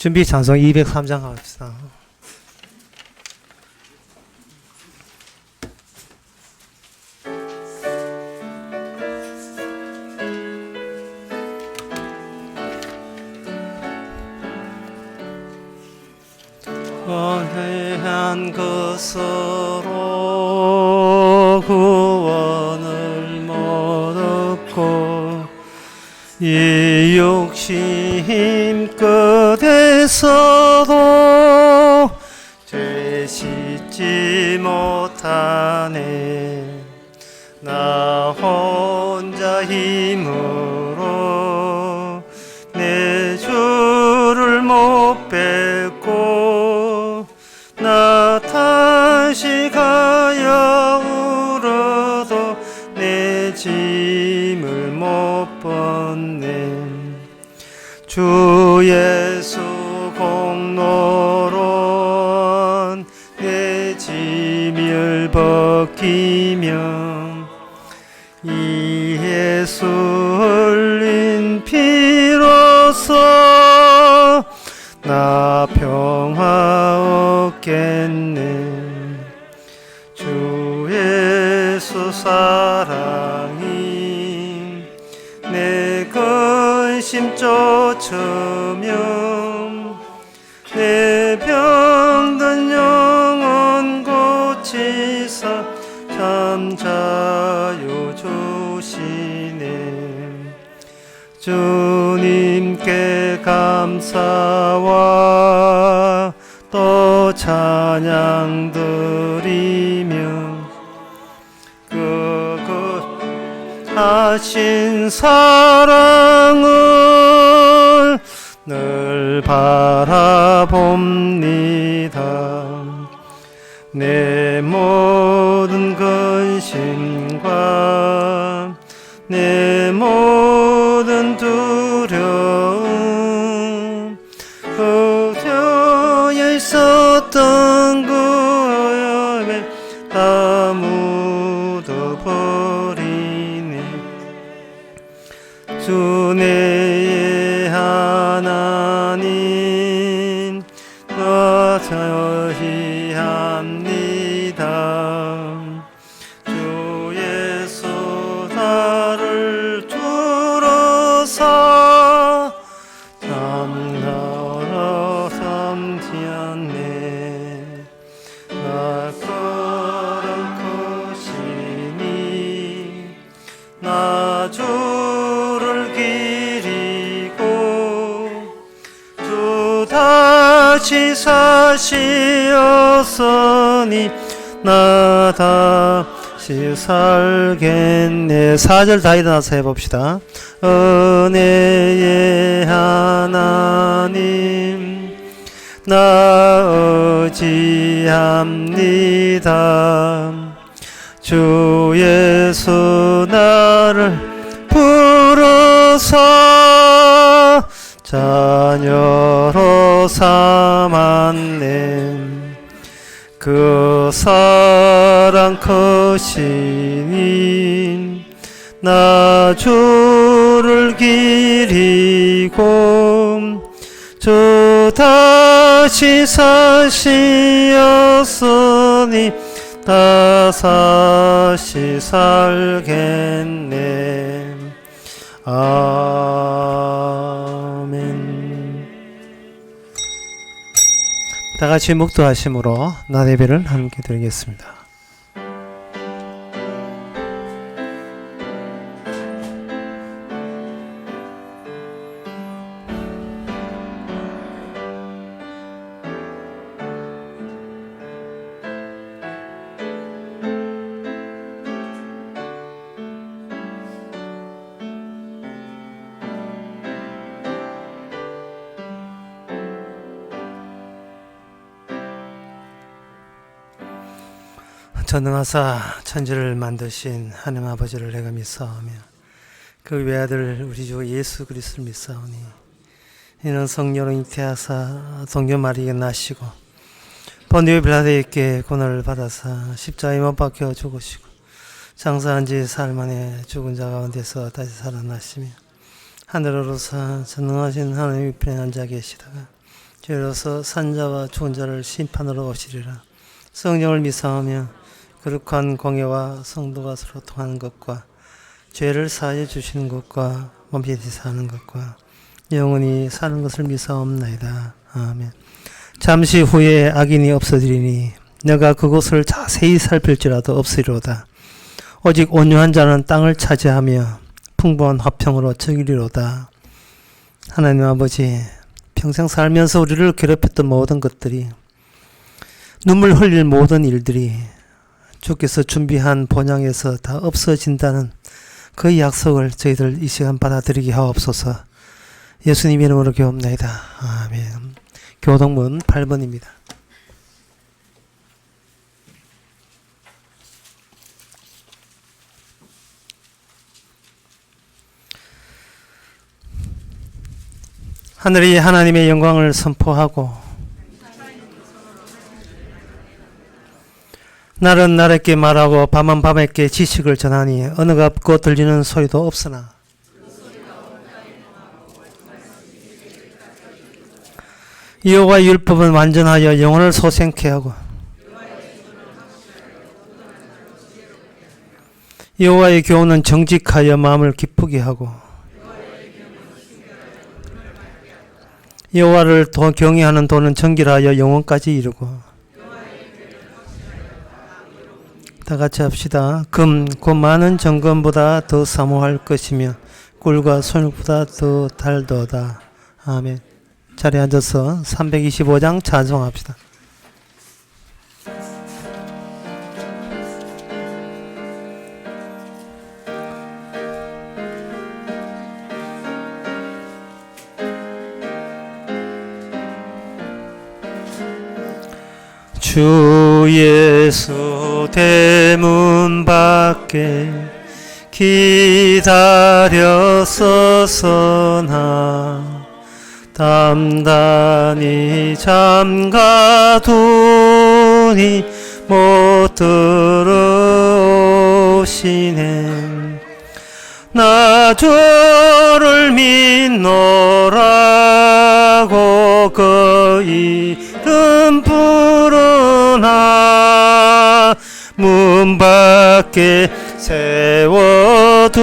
준비 찬송 203장 합시다. 원해한 것으로 구원을 못 얻고 이 욕심 끝에서도 죄 씻지 못하네. 나 혼자 힘으로 내 주를 못 뵙고 나 다시 가야 울어도 내 짐을 못 벗네. 주 예수 공로로 내 짐을 벗기며 이 예수 흘린 피로써 나 평화 얻겠네. 주 예수 사랑이 내 근심 쫓으며 내 병든 영혼 고치사 참 자유 주시네. 주님께 감사와 또 찬양 드리며 하신 사랑을 늘 바라봅니다. 내 모든 근심과 내 모든 두려움 그저에 있었던 그 여에 다 묻어버리네. 주 내 하나님 나 저희합니다. 주 예수 나를 주로서 참나라 삼지 않네. 나 거룩하시니 나 주를 기리고 주 다시 사시었으니 나 다시 살겠네. 4절 다 일어나서 해봅시다. 은혜의 하나님 나 의지합니다. 주 예수 나를 부르사 자녀로 삼았네. 그 사랑 크시니 나 주를 기리고 주 다시 사시었으니 다시 살겠네. 아멘. 다 같이 묵도하심으로 나 예배를 함께 드리겠습니다. 전능하사 천지를 만드신 하나님 아버지를 내가 믿사오며 그 외아들 우리 주 예수 그리스도를 믿사오니 이는 성령으로 잉태하사 동료 마리아에게 나시고 본디오 빌라도에게 고난을 받아사 십자가에 못 박혀 죽으시고 장사한 지 사흘 만에 죽은 자 가운데서 다시 살아나시며 하늘로서 전능하신 하나님 우편에 앉아 계시다가 죄로서 산자와 죽은 자를 심판으로 오시리라. 성령을 믿사오며 거룩한 공예와 성도가 서로 통하는 것과 죄를 사하여 주시는 것과 몸편히 사는 것과 영원히 사는 것을 믿사옵나이다. 아멘. 잠시 후에 악인이 없어지리니 내가 그곳을 자세히 살필지라도 없으리로다. 오직 온유한 자는 땅을 차지하며 풍부한 화평으로 즐기리로다. 하나님 아버지, 평생 살면서 우리를 괴롭혔던 모든 것들이, 눈물 흘릴 모든 일들이 주께서 준비한 본향에서 다 없어진다는 그 약속을 저희들 이 시간 받아들이게 하옵소서. 예수님 이름으로 기도합나이다. 아멘. 교동문 8번입니다. 하늘이 하나님의 영광을 선포하고 날은 날에게 말하고 밤은 밤에게 지식을 전하니 어느 같고 들리는 소리도 없으나 여호와의 율법은 완전하여 영혼을 소생케 하고 여호와의 교훈은 정직하여 마음을 기쁘게 하고 여호와를 경외하는 도는 정결하여 영혼까지 이르고 다 같이 합시다. 금 곧 많은 정금보다 더 사모할 것이며 꿀과 손육보다 더 달도다. 아멘. 자리에 앉아서 325장 찬송합시다. 주 예수 대문 밖에 기다렸었으나 단단히 잠가두니 못 들어오시네. 나 주를 믿노라고 그 이름 부르나 문 밖에 세워두니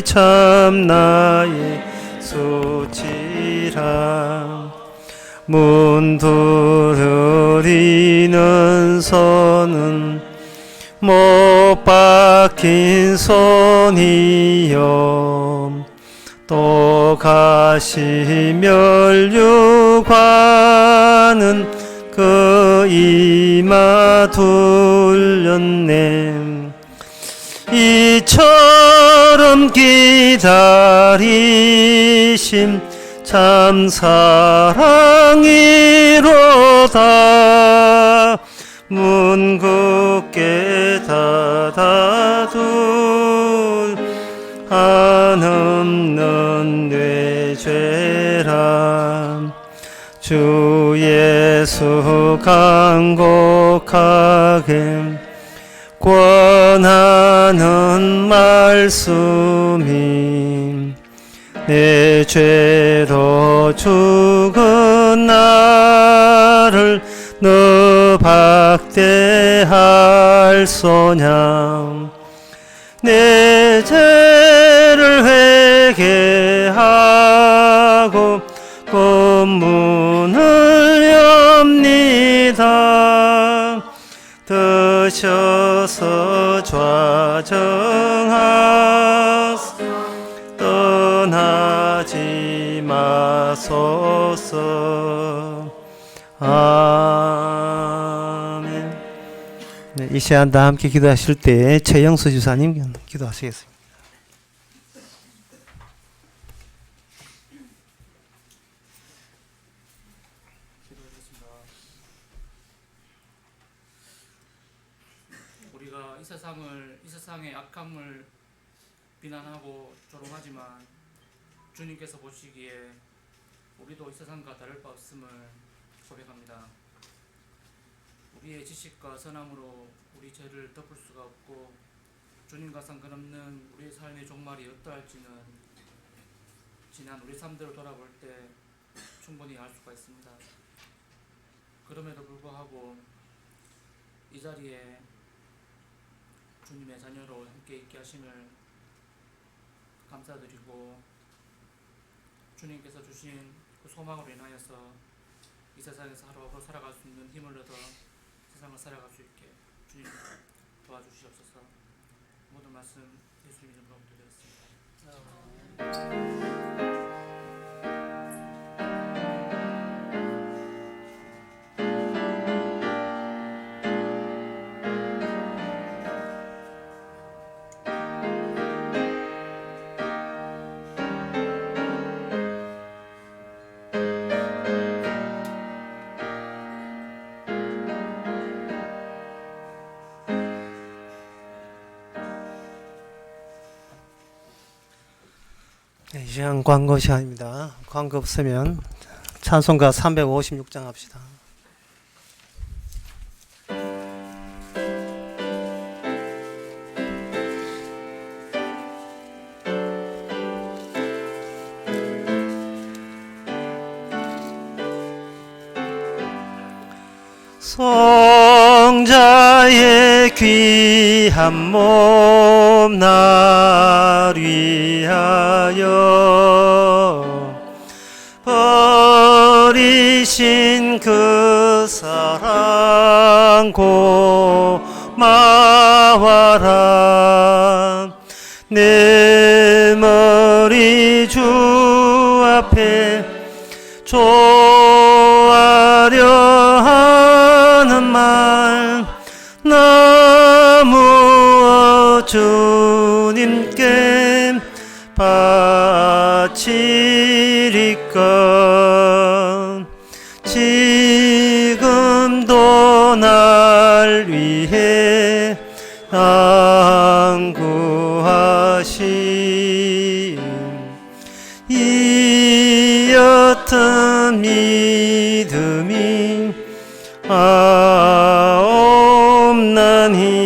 참 나의 수치라. 문 두드리는 손은 못 박힌 손이요 또 가시 멸류관은 그 이마 둘렸네. 이처럼 기다리심 참 사랑이로다. 문 굳게 닫아둔 한없는 내 죄라. 주 예수 간곡하게 권하는 말씀이 내 죄로 죽은 나를 너 박대할 소냐. 내 죄를 회개하고 문을 엽니다. 드셔서 좌정하사 떠나지 마소서. 아멘. 네, 이 시간 다 함께 기도하실 때 최영수 주사님 기도하시겠습니다. 우리가 이 세상의 악함을 비난하고 조롱하지만 주님께서 보시기에 우리도 이 세상과 다를 바 없음을 고백합니다. 우리의 지식과 선함으로 우리 죄를 덮을 수가 없고 주님과 상관없는 우리의 삶의 종말이 어떠할지는 지난 우리 삶들을 돌아볼 때 충분히 알 수가 있습니다. 그럼에도 불구하고 이 자리에 주님의 자녀로 함께 있게 하심을 감사드리고, 주님께서 주신 그 소망으로 인하여서 이 세상에서 하루하루 살아갈 수 있는 힘을 얻어 세상을 살아갈 수 있게 주님 도와주시옵소서. 모든 말씀 예수님 이름으로 드리겠습니다. 네, 이 시간 광고 시간입니다. 광고 없으면 찬송가 356장 합시다. 성자의 귀한 몸 날 위하여 버리신 그 사랑 고마워라. 내 머리 주 앞에 조아려 하는 말 너무 주님께 바치리까. 지금도 날 위해 안구하신 이 옅은 믿음이 없나니.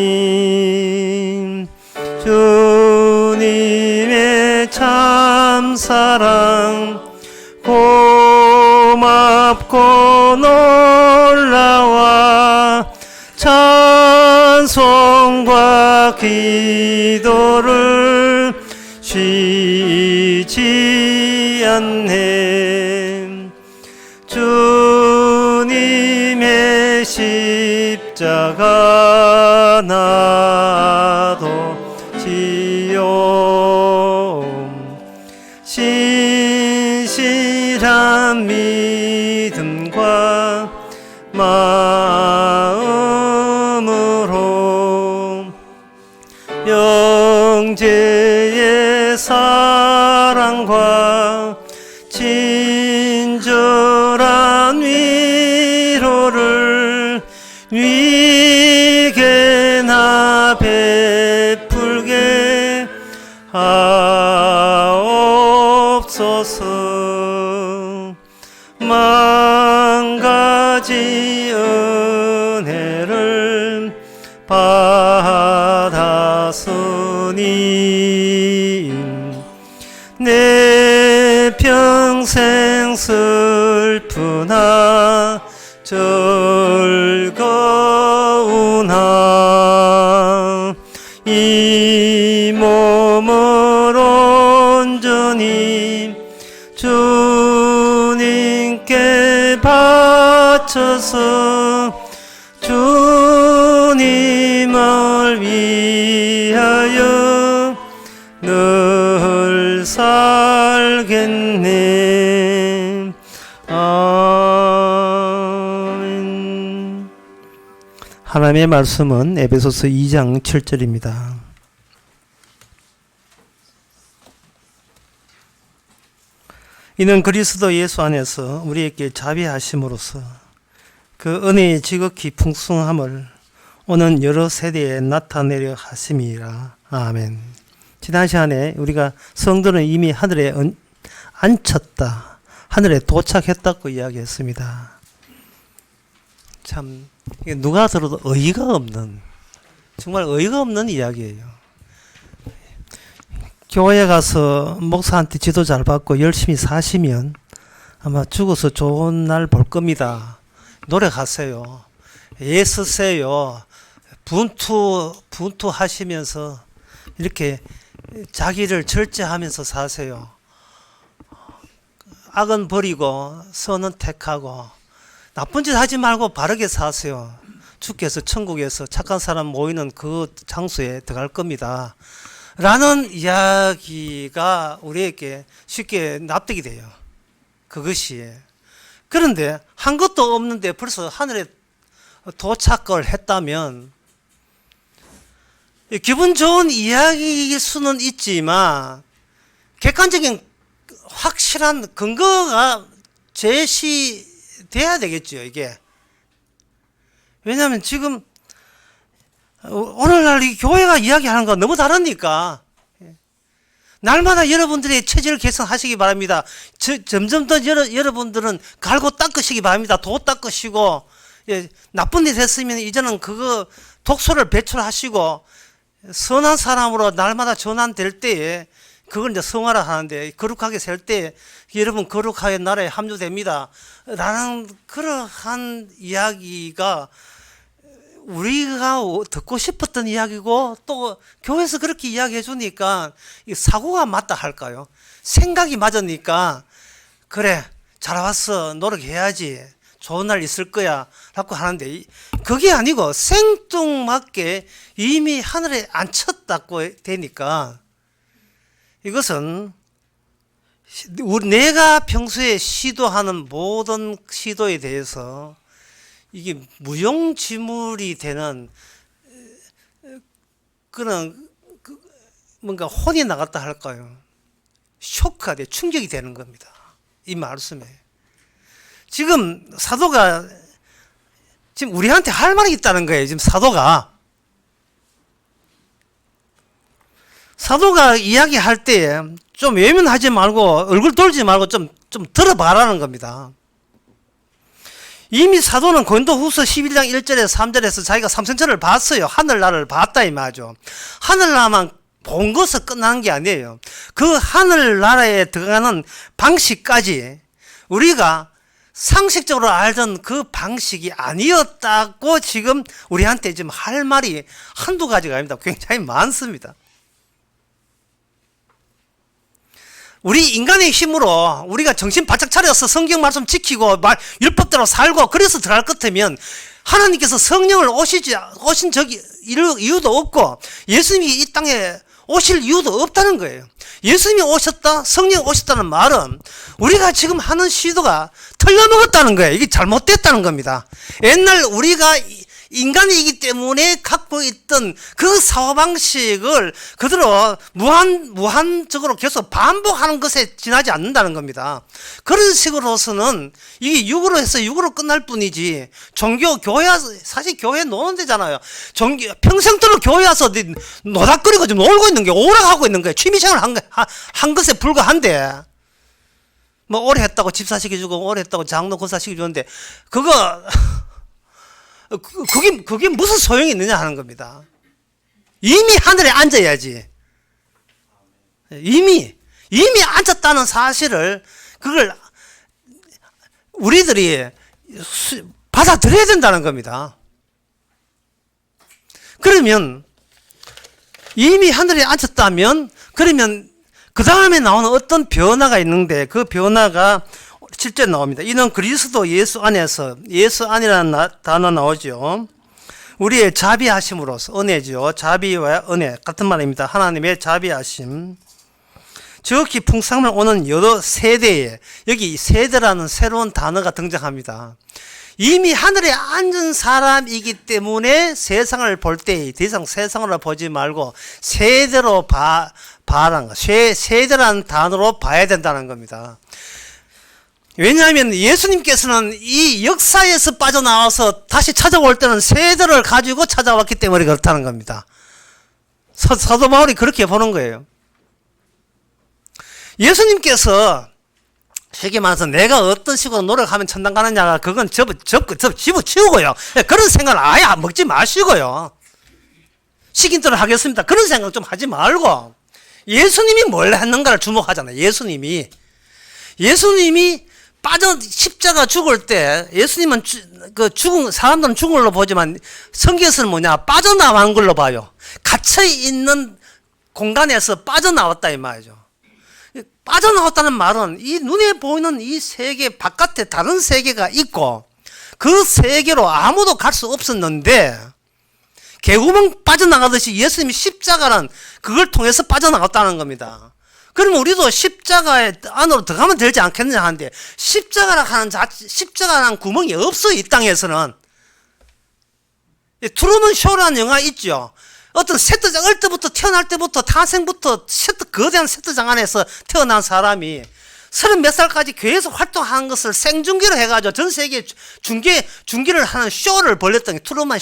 주님의 참사랑 고맙고 놀라와 찬송과 기도를 쉬지 않네. 주님의 십자가 나도 지요. 신실한 믿음과 마음으로 영제의 사랑과 친절한 위로를 위게나 베풀게 하옵소서. 만가지 은혜를 받았으니 내 평생 슬프나 즐거우나 이 몸을 온전히 주님께 바쳐서 주님을 위하여 늘 살겠네. 아멘. 하나님의 말씀은 에베소서 2장 7절입니다. 이는 그리스도 예수 안에서 우리에게 자비하심으로써 그 은혜의 지극히 풍성함을 오는 여러 세대에 나타내려 하심이라. 아멘. 지난 시간에 우리가 성도는 이미 하늘에 앉혔다, 하늘에 도착했다고 이야기했습니다. 참 이게 누가 들어도 어이가 없는, 정말 어이가 없는 이야기예요. 교회 가서 목사한테 지도 잘 받고 열심히 사시면 아마 죽어서 좋은 날 볼 겁니다. 노력하세요. 애쓰세요. 분투하시면서 이렇게 자기를 절제하면서 사세요. 악은 버리고 선은 택하고 나쁜 짓 하지 말고 바르게 사세요. 주께서 천국에서 착한 사람 모이는 그 장소에 들어갈 겁니다. 라는 이야기가 우리에게 쉽게 납득이 돼요. 그것이. 그런데 한 것도 없는데 벌써 하늘에 도착을 했다면 기분 좋은 이야기일 수는 있지만 객관적인 확실한 근거가 제시돼야 되겠죠, 이게. 왜냐하면 지금 오늘날 이 교회가 이야기하는 거 너무 다르니까 날마다 여러분들의 체질을 개선하시기 바랍니다. 점점 더 여러분들은 갈고 닦으시기 바랍니다. 도 닦으시고 나쁜 일 했으면 이제는 그거 독소를 배출하시고 선한 사람으로 날마다 전환될 때에 그걸 이제 성화라 하는데 거룩하게 살 때 여러분 거룩하게 나라에 합류됩니다. 라는 그러한 이야기가 우리가 듣고 싶었던 이야기고 또 교회에서 그렇게 이야기해 주니까 사고가 맞다 할까요? 생각이 맞으니까 그래 잘 왔어 노력해야지 좋은 날 있을 거야 라고 하는데 그게 아니고 생뚱맞게 이미 하늘에 앉혔다고 되니까 이것은 내가 평소에 시도하는 모든 시도에 대해서 이게 무용지물이 되는 그런 뭔가 혼이 나갔다 할까요? 쇼크가 돼 충격이 되는 겁니다. 이 말씀에 지금 사도가 지금 우리한테 할 말이 있다는 거예요. 지금 사도가 이야기할 때 좀 외면하지 말고 얼굴 돌지 말고 좀 들어봐라는 겁니다. 이미 사도는 고린도후서 11장 1절에서 3절에서 자기가 삼성천을 봤어요. 하늘나라를 봤다 이 말이죠. 하늘나라만 본 것은 끝나는 게 아니에요. 그 하늘나라에 들어가는 방식까지 우리가 상식적으로 알던 그 방식이 아니었다고 지금 우리한테 지금 할 말이 한두 가지가 아닙니다. 굉장히 많습니다. 우리 인간의 힘으로 우리가 정신 바짝 차려서 성경 말씀 지키고 율법대로 살고 그래서 들어갈 것 같으면 하나님께서 성령을 오신 적이 이유도 없고 예수님이 이 땅에 오실 이유도 없다는 거예요. 예수님이 오셨다, 성령이 오셨다는 말은 우리가 지금 하는 시도가 틀려먹었다는 거예요. 이게 잘못됐다는 겁니다. 옛날 우리가 인간이기 때문에 갖고 있던 그 사고방식을 그대로 무한적으로 계속 반복하는 것에 지나지 않는다는 겁니다. 그런 식으로서는 이게 육으로 해서 육으로 끝날 뿐이지 교회 와서 사실 교회 노는 데잖아요. 평생도록 교회 와서 노닥거리고 좀 놀고 있는 게 오락하고 있는 거예요. 취미생활 한 것에 불과한데 뭐 오래 했다고 집사 시켜주고 오래 했다고 장로 권사 시켜주는데 그게 무슨 소용이 있느냐 하는 겁니다. 이미 하늘에 앉아야지. 이미 앉았다는 사실을 그걸 우리들이 받아들여야 된다는 겁니다. 그러면 이미 하늘에 앉았다면 그러면 그 다음에 나오는 어떤 변화가 있는데 그 변화가 실제 나옵니다. 이는 그리스도 예수 안에서 예수 안이라는 단어 나오죠. 우리의 자비하심으로서 은혜죠. 자비와 은혜 같은 말입니다. 하나님의 자비하심. 지극히 풍성함을 오는 여러 세대에 여기 세대라는 새로운 단어가 등장합니다. 이미 하늘에 앉은 사람이기 때문에 세상을 볼 때 더 이상 세상으로 보지 말고 세대로 봐라는 거. 세대라는 단어로 봐야 된다는 겁니다. 왜냐하면 예수님께서는 이 역사에서 빠져나와서 다시 찾아올 때는 세대를 가지고 찾아왔기 때문에 그렇다는 겁니다. 사도 바울이 그렇게 보는 거예요. 예수님께서 쉽게 말해서 내가 어떤 식으로 노력하면 천당 가느냐가 그건 집어치우고요. 그런 생각을 아예 먹지 마시고요. 시킨 대로 하겠습니다. 그런 생각 좀 하지 말고 예수님이 뭘 했는가를 주목하잖아요. 예수님이 십자가 죽을 때 예수님은 사람들은 죽은 걸로 보지만 성경에서는 뭐냐? 빠져나간 걸로 봐요. 갇혀있는 공간에서 빠져나왔다 이 말이죠. 빠져나왔다는 말은 이 눈에 보이는 이 세계 바깥에 다른 세계가 있고 그 세계로 아무도 갈 수 없었는데 개구멍 빠져나가듯이 예수님이 십자가는 그걸 통해서 빠져나갔다는 겁니다. 그러면 우리도 십자가의 안으로 들어가면 되지 않겠느냐 하는데 십자가라는 구멍이 없어요. 이 땅에서는. 트루먼 쇼라는 영화 있죠. 어떤 세트장 태어날 때부터 탄생부터 거대한 세트장 안에서 태어난 사람이 30몇 살까지 계속 활동하는 것을 생중계로 해가지고 전 세계에 중계를 하는 쇼를 벌였던 게 트루먼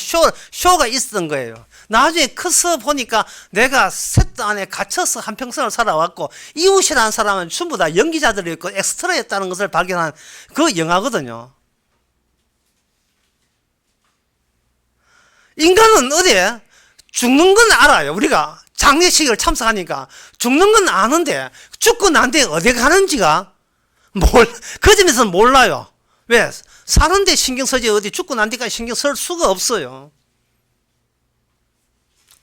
쇼가 있었던 거예요. 나중에 커서 보니까 내가 세트 안에 갇혀서 한평생을 살아왔고 이웃이라는 사람은 전부 다 연기자들이었고 엑스트라였다는 것을 발견한 그 영화거든요. 인간은 어디에? 죽는 건 알아요. 우리가 장례식을 참석하니까 죽는 건 아는데 죽고 난 뒤에 어디 가는지가 그 점에서는 몰라요. 왜? 사는데 신경 쓰지 어디 죽고 난 뒤까지 신경 쓸 수가 없어요.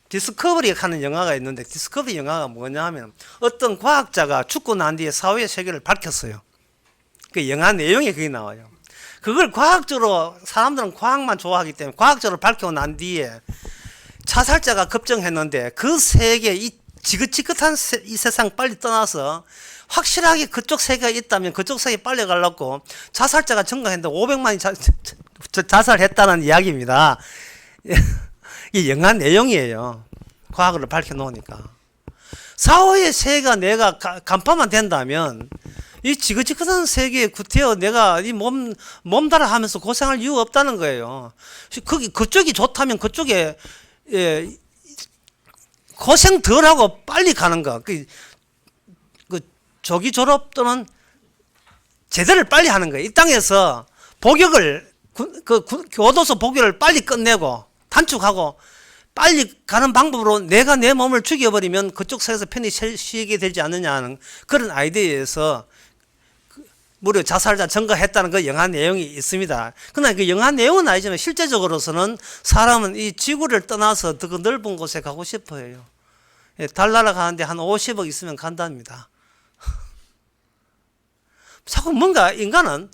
디스커버리 하는 영화가 있는데 디스커버리 영화가 뭐냐 하면 어떤 과학자가 죽고 난 뒤에 사후의 세계를 밝혔어요. 그 영화 내용이 그게 나와요. 그걸 과학적으로 사람들은 과학만 좋아하기 때문에 과학적으로 밝히고 난 뒤에 자살자가 급증했는데 그 세계 이 지긋지긋한 이 세상 빨리 떠나서 확실하게 그쪽 세계가 있다면 그쪽 세계에 빨리 가려고 자살자가 증가했는데 500만이 자살했다는 이야기입니다. 이 영화 내용이에요. 과학으로 밝혀놓으니까. 사후의 세계가 내가 간파만 된다면 이 지긋지긋한 세계에 구태여 내가 이 몸달아 하면서 고생할 이유가 없다는 거예요. 그쪽이 좋다면 그쪽에 고생 덜 하고 빨리 가는 거. 조기 졸업 또는 제대를 빨리 하는 거예요. 이 땅에서 복역을 교도소 복역을 빨리 끝내고 단축하고 빨리 가는 방법으로 내가 내 몸을 죽여버리면 그쪽 세계에서 편히 쉬게 되지 않느냐 하는 그런 아이디어에서 무려 자살자 증가했다는 그 영화 내용이 있습니다. 그러나 그 영화 내용은 아니지만 실제적으로서는 사람은 이 지구를 떠나서 더 넓은 곳에 가고 싶어 해요. 달나라 가는데 한 50억 있으면 간답니다. 자꾸 뭔가 인간은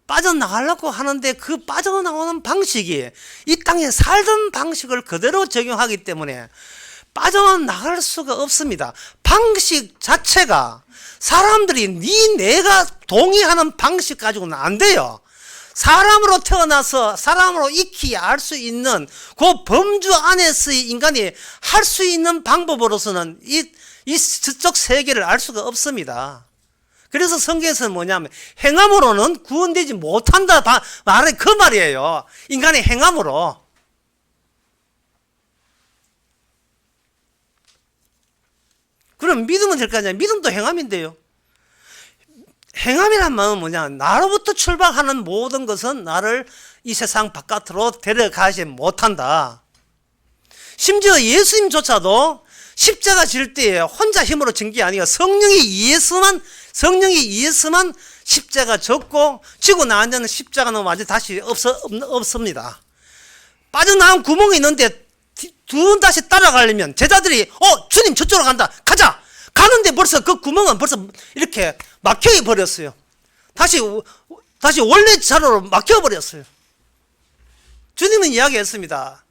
빠져나가려고 하는데 그 빠져나오는 방식이 이 땅에 살던 방식을 그대로 적용하기 때문에 빠져나갈 수가 없습니다. 방식 자체가 사람들이 내가 동의하는 방식 가지고는 안 돼요. 사람으로 태어나서 사람으로 익히 알 수 있는 그 범주 안에서의 인간이 할 수 있는 방법으로서는 이 스적 세계를 알 수가 없습니다. 그래서 성경에서는 뭐냐면 행함으로는 구원되지 못한다 말이 그 말이에요. 인간의 행함으로. 그럼 믿으면 될 거 아니야. 믿음도 행함인데요. 행함이란 말은 뭐냐? 나로부터 출발하는 모든 것은 나를 이 세상 바깥으로 데려가지 못한다. 심지어 예수님조차도 십자가 질 때 혼자 힘으로 진 게 아니라 성령이 예수만 십자가 졌고 지고 난 데는 십자가는 완전히 다시 없습니다. 빠져나온 구멍이 있는데 두 번 다시 따라가려면 제자들이 주님 저쪽으로 간다 가자 가는데 벌써 그 구멍은 벌써 이렇게 막혀 버렸어요. 다시 원래 자료로 막혀 버렸어요. 주님은 이야기했습니다.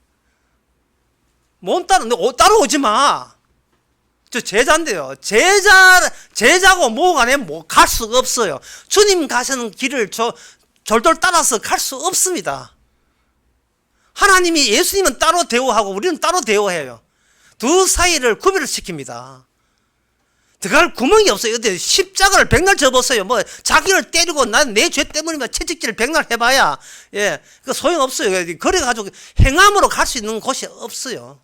몸 따라오지 마. 저 제자인데요. 제자고 뭐 간에 갈 수가 없어요. 주님 가시는 길을 졸졸 따라서 갈 수 없습니다. 하나님이 예수님은 따로 대우하고 우리는 따로 대우해요. 두 사이를 구별을 시킵니다. 들어갈 구멍이 없어요. 십자가를 백날 접었어요. 자기를 때리고 난 내 죄 때문이면 채찍질을 백날 해봐야 그 소용 없어요. 그래가지고 행함으로 갈 수 있는 곳이 없어요.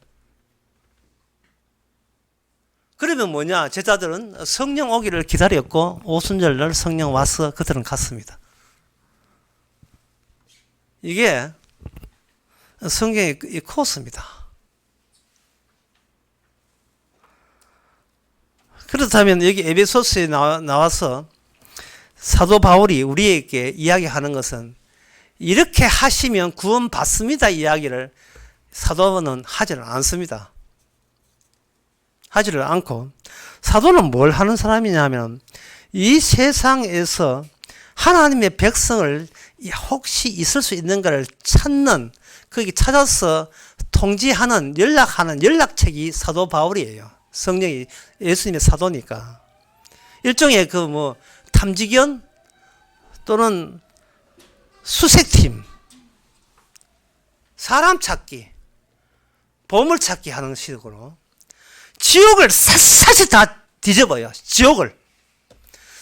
그러면 뭐냐? 제자들은 성령 오기를 기다렸고 오순절날 성령 와서 그들은 갔습니다. 이게 성경의 이 코스입니다. 그렇다면 여기 에베소서에 나와서 사도 바울이 우리에게 이야기하는 것은 이렇게 하시면 구원 받습니다 이야기를 사도는 하지를 않습니다. 하지를 않고 사도는 뭘 하는 사람이냐면 이 세상에서 하나님의 백성을 혹시 있을 수 있는가를 찾는, 거기 찾아서 통지하는, 연락하는 연락책이 사도 바울이에요. 성령이 예수님의 사도니까. 일종의 탐지견 또는 수색팀, 사람 찾기, 보물 찾기 하는 식으로 지옥을 샅샅이 다 뒤집어요. 지옥을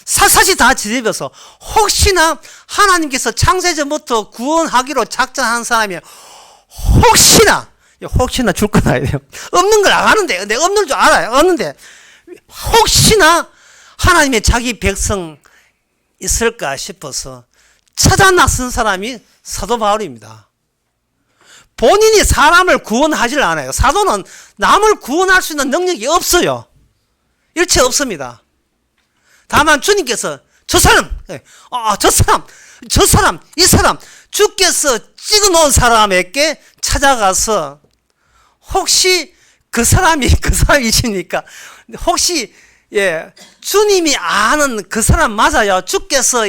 샅샅이 다 뒤집어서 혹시나 하나님께서 창세전부터 구원하기로 작정한 사람이 혹시나 줄 건 알아요. 없는 걸 아는데, 근데 없는 줄 알아요. 없는데 혹시나 하나님의 자기 백성 있을까 싶어서 찾아 나선 사람이 사도 바울입니다. 본인이 사람을 구원하질 않아요. 사도는 남을 구원할 수 있는 능력이 없어요. 일체 없습니다. 다만 주님께서 저 사람, 이 사람 주께서 찍어 놓은 사람에게 찾아가서 혹시 그 사람이시니까 혹시 주님이 아는 그 사람 맞아요. 주께서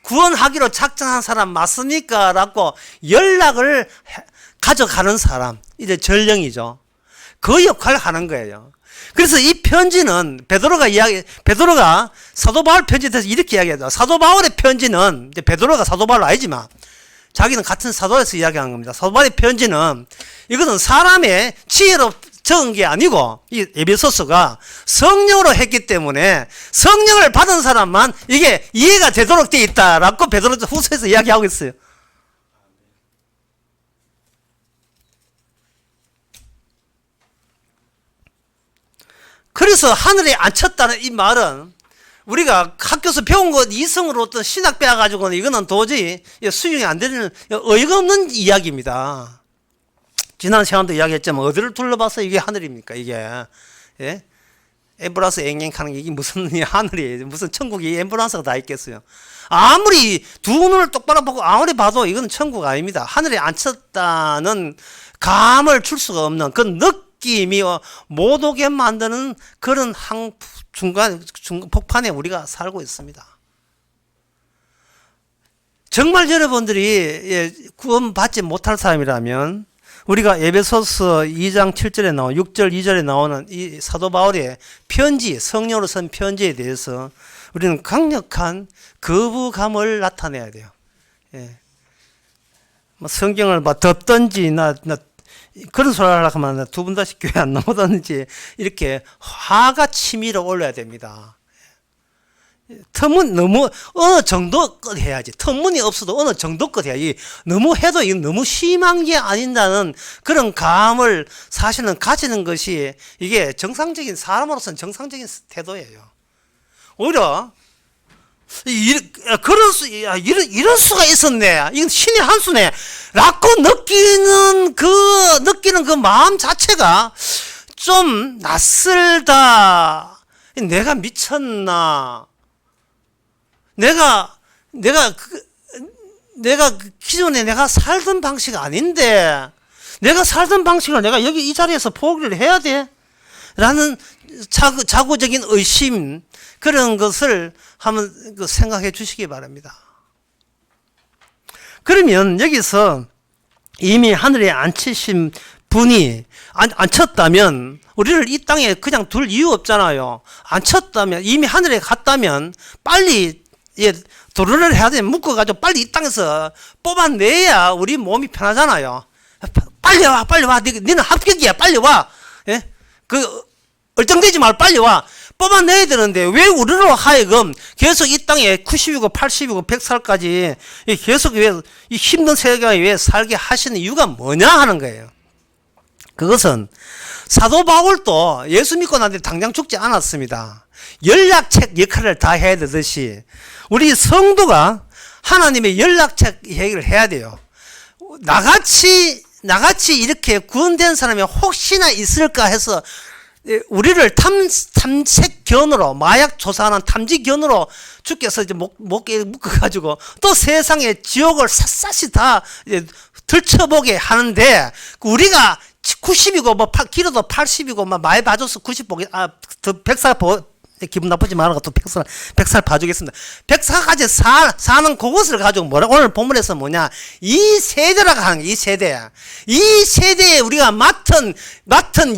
구원하기로 작정한 사람 맞습니까? 라고 연락을 가져가는 사람, 이제 전령이죠. 그 역할을 하는 거예요. 그래서 이 편지는 베드로가 사도 바울 편지에 대해서 이렇게 이야기하죠. 사도 바울의 편지는, 베드로가 사도 바울 아니지만 자기는 같은 사도에서 이야기하는 겁니다. 사도 바울의 편지는 이것은 사람의 지혜로 적은 게 아니고 이 에베소서가 성령으로 했기 때문에 성령을 받은 사람만 이게 이해가 되도록 되어 있다라고 베드로 후서에서 이야기하고 있어요. 그래서 하늘에 앉혔다는 이 말은 우리가 학교에서 배운 것 이성으로 어떤 신학 배워가지고는 이거는 도저히 수용이 안 되는 어이가 없는 이야기입니다. 지난 시간도 이야기했지만 어디를 둘러봐서 이게 하늘입니까? 이게 앰뷸런스 앵앵하는 게 이게 무슨 하늘이에요? 무슨 천국이 앰뷸런스가 다 있겠어요? 아무리 두 눈을 똑바로 보고 아무리 봐도 이건 천국 아닙니다. 하늘에 앉혔다는 감을 줄 수가 없는 그 느낌이 못 오게 만드는 그런 중간 폭판에 우리가 살고 있습니다. 정말 여러분들이 구원받지 못할 사람이라면 우리가 에베소서 2장 7절에 나오는 6절 2절에 나오는 이 사도 바울의 편지, 성령으로 쓴 편지에 대해서 우리는 강력한 거부감을 나타내야 돼요. 성경을 덮든지 그런 소리 하려고 하면 두 번 다시 교회 안 나오든지 이렇게 화가 치밀어 올려야 됩니다. 틈은 너무 어느 정도껏 해야지. 틈문이 없어도 어느 정도껏 해야지. 너무 해도 이건 너무 심한 게 아닌다는 그런 감을 사실은 가지는 것이 이게 정상적인 사람으로서는 정상적인 태도예요. 오히려 이런 수가 있었네. 이건 신의 한 수네. 라고 느끼는 그 마음 자체가 좀 낯설다. 내가 미쳤나? 내가 기존에 내가 살던 방식 아닌데, 내가 살던 방식을 내가 여기 이 자리에서 포기를 해야 돼? 라는 자구적인 의심, 그런 것을 한번 생각해 주시기 바랍니다. 그러면 여기서 이미 하늘에 앉히신 분이 앉혔다면 우리를 이 땅에 그냥 둘 이유 없잖아요. 앉혔다면, 이미 하늘에 갔다면 빨리 도르를 해야 돼. 묶어가지고 빨리 이 땅에서 뽑아내야 우리 몸이 편하잖아요. 빨리 와. 너는 합격이야. 빨리 와. 얼쩡대지 말고 빨리 와. 뽑아내야 되는데 왜 우리로 하여금 계속 이 땅에 90이고 80이고 100살까지 계속 왜 이 힘든 세계에 왜 살게 하시는 이유가 뭐냐 하는 거예요. 그것은 사도 바울도 예수 믿고 나한테 당장 죽지 않았습니다. 연락책 역할을 다 해야 되듯이 우리 성도가 하나님의 연락책 얘기를 해야 돼요. 나같이 이렇게 구원된 사람이 혹시나 있을까 해서 우리를 탐색견으로, 마약 조사하는 탐지견으로 주께서 이제 목에 묶어가지고 또 세상의 지옥을 샅샅이 다 들춰보게 하는데, 우리가 90이고 뭐 길어도 80이고 막 많이 봐줘서 90 보게, 100살 기분 나쁘지 말아가 또 100살 봐주겠습니다. 100살까지 사는 그것을 가지고 뭐라, 오늘 본문에서 뭐냐, 이 세대라고 하는 게, 이 세대. 이 세대에 우리가 맡은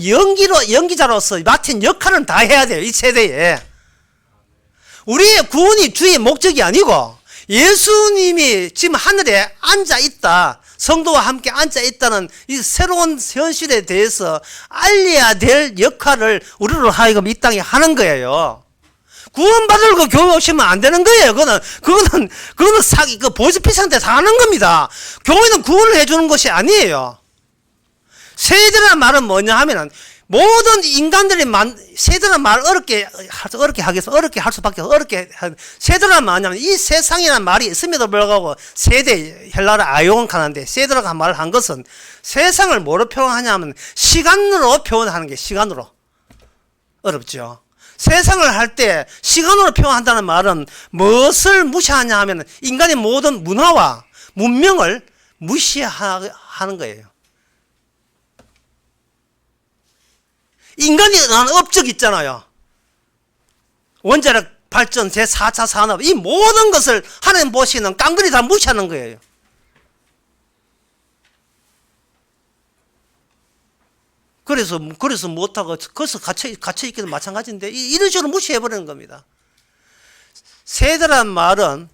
연기자로서 맡은 역할은 다 해야 돼요. 이 세대에. 우리의 구원이 주의 목적이 아니고, 예수님이 지금 하늘에 앉아 있다, 성도와 함께 앉아 있다는 이 새로운 현실에 대해서 알려야 될 역할을 우리로 하여금 이 땅에 하는 거예요. 구원받을 거 교회 오시면 안 되는 거예요. 그거는 사기, 보이스피싱한테 다 하는 겁니다. 교회는 구원을 해주는 것이 아니에요. 세대란 말은 뭐냐 하면은, 모든 인간들이 세대란 말을 어렵게 할 수밖에 세대란 말하냐면, 이 세상이라는 말이 있음에도 불구하고 세대, 헬라어 아이온카는데 세대라고 한 말을 한 것은 세상을 뭐로 표현하냐면 시간으로 표현하는 게, 시간으로. 어렵죠. 세상을 할 때 시간으로 표현한다는 말은 무엇을 무시하냐 하면 인간의 모든 문화와 문명을 무시하는 거예요. 인간이 하는 업적 있잖아요. 원자력 발전, 제4차 산업, 이 모든 것을 하나님 보시는 깡그리 다 무시하는 거예요. 그래서 못하고, 거기서 갇혀있기도 마찬가지인데, 이런 식으로 무시해버리는 겁니다. 세대란 말은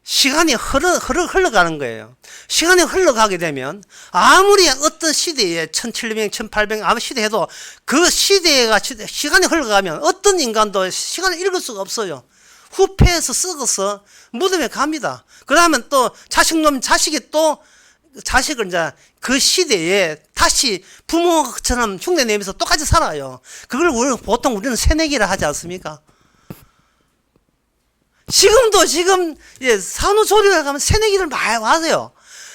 시간이 흘러가는 거예요. 시간이 흘러가게 되면 아무리 어떤 시대에 1700년, 1800년 아무 시대에도 그 시대가 시간이 흘러가면 어떤 인간도 시간을 읽을 수가 없어요. 후패에서 썩어서 무덤에 갑니다. 그러면 또 자식이 또 자식을 이제 그 시대에 다시 부모처럼 흉내 내면서 똑같이 살아요. 그걸 보통 우리는 새내기라 하지 않습니까? 지금 산후조리를 가면 새내기를 많이 와서요.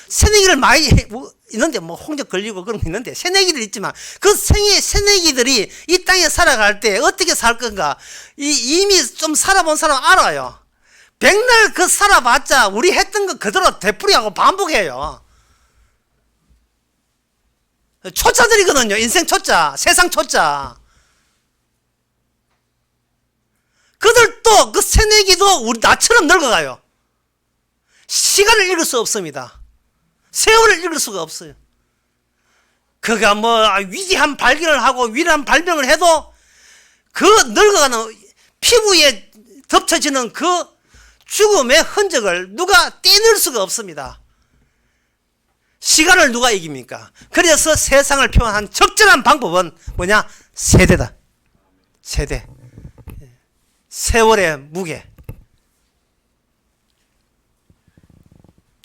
새내기를 많이 있는데, 뭐 홍적 걸리고 그런 거 있는데, 새내기들 있지만 그 새내기들이 이 땅에 살아갈 때 어떻게 살 건가, 이미 좀 살아본 사람 알아요. 백날 살아봤자 우리 했던 거 그대로 되풀이하고 반복해요. 초짜들이거든요. 인생 초짜, 세상 초짜. 그들도, 그 새내기도 나처럼 늙어가요. 시간을 읽을 수 없습니다. 세월을 읽을 수가 없어요. 그가 위대한 발견을 하고 위대한 발명을 해도 그 늙어가는 피부에 덮쳐지는 그 죽음의 흔적을 누가 떼낼 수가 없습니다. 시간을 누가 이깁니까? 그래서 세상을 표현한 적절한 방법은 뭐냐? 세대다. 세대. 세월의 무게.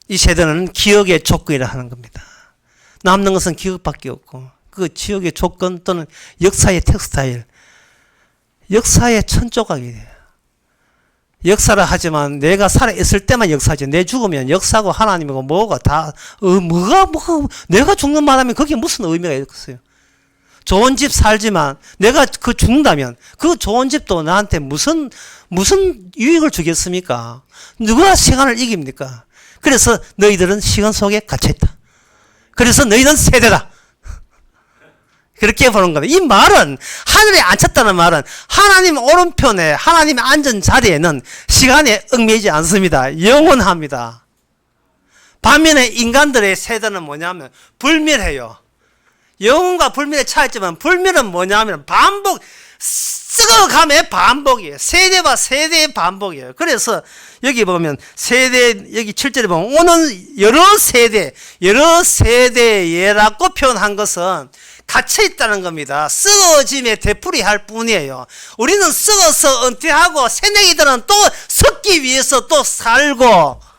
이 세대는 기억의 조건이라 하는 겁니다. 남는 것은 기억밖에 없고, 그 기억의 조건 또는 역사의 텍스타일, 역사의 천조각이에요. 역사라 하지만 내가 살아있을 때만 역사지, 내 죽으면 역사고 하나님이고 뭐가 다 내가 죽는 말하면 그게 무슨 의미가 있겠어요? 좋은 집 살지만 내가 죽는다면 그 좋은 집도 나한테 무슨 유익을 주겠습니까? 누가 시간을 이깁니까? 그래서 너희들은 시간 속에 갇혀있다. 그래서 너희는 세대다. 그렇게 보는 겁니다. 이 말은, 하늘에 앉혔다는 말은 하나님 오른편에 하나님의 앉은 자리에는 시간이 얽매이지 않습니다. 영원합니다. 반면에 인간들의 세대는 뭐냐면 불멸해요. 영혼과 불멸의 차이점은, 불멸은 뭐냐면 썩어감의 반복이에요. 세대와 세대의 반복이에요. 그래서 여기 보면 여기 7절에 보면 오는 여러 세대에라고 표현한 것은 갇혀 있다는 겁니다. 썩어짐에 되풀이할 뿐이에요. 우리는 썩어서 은퇴하고 새내기들은 또 썩기 위해서 또 살고,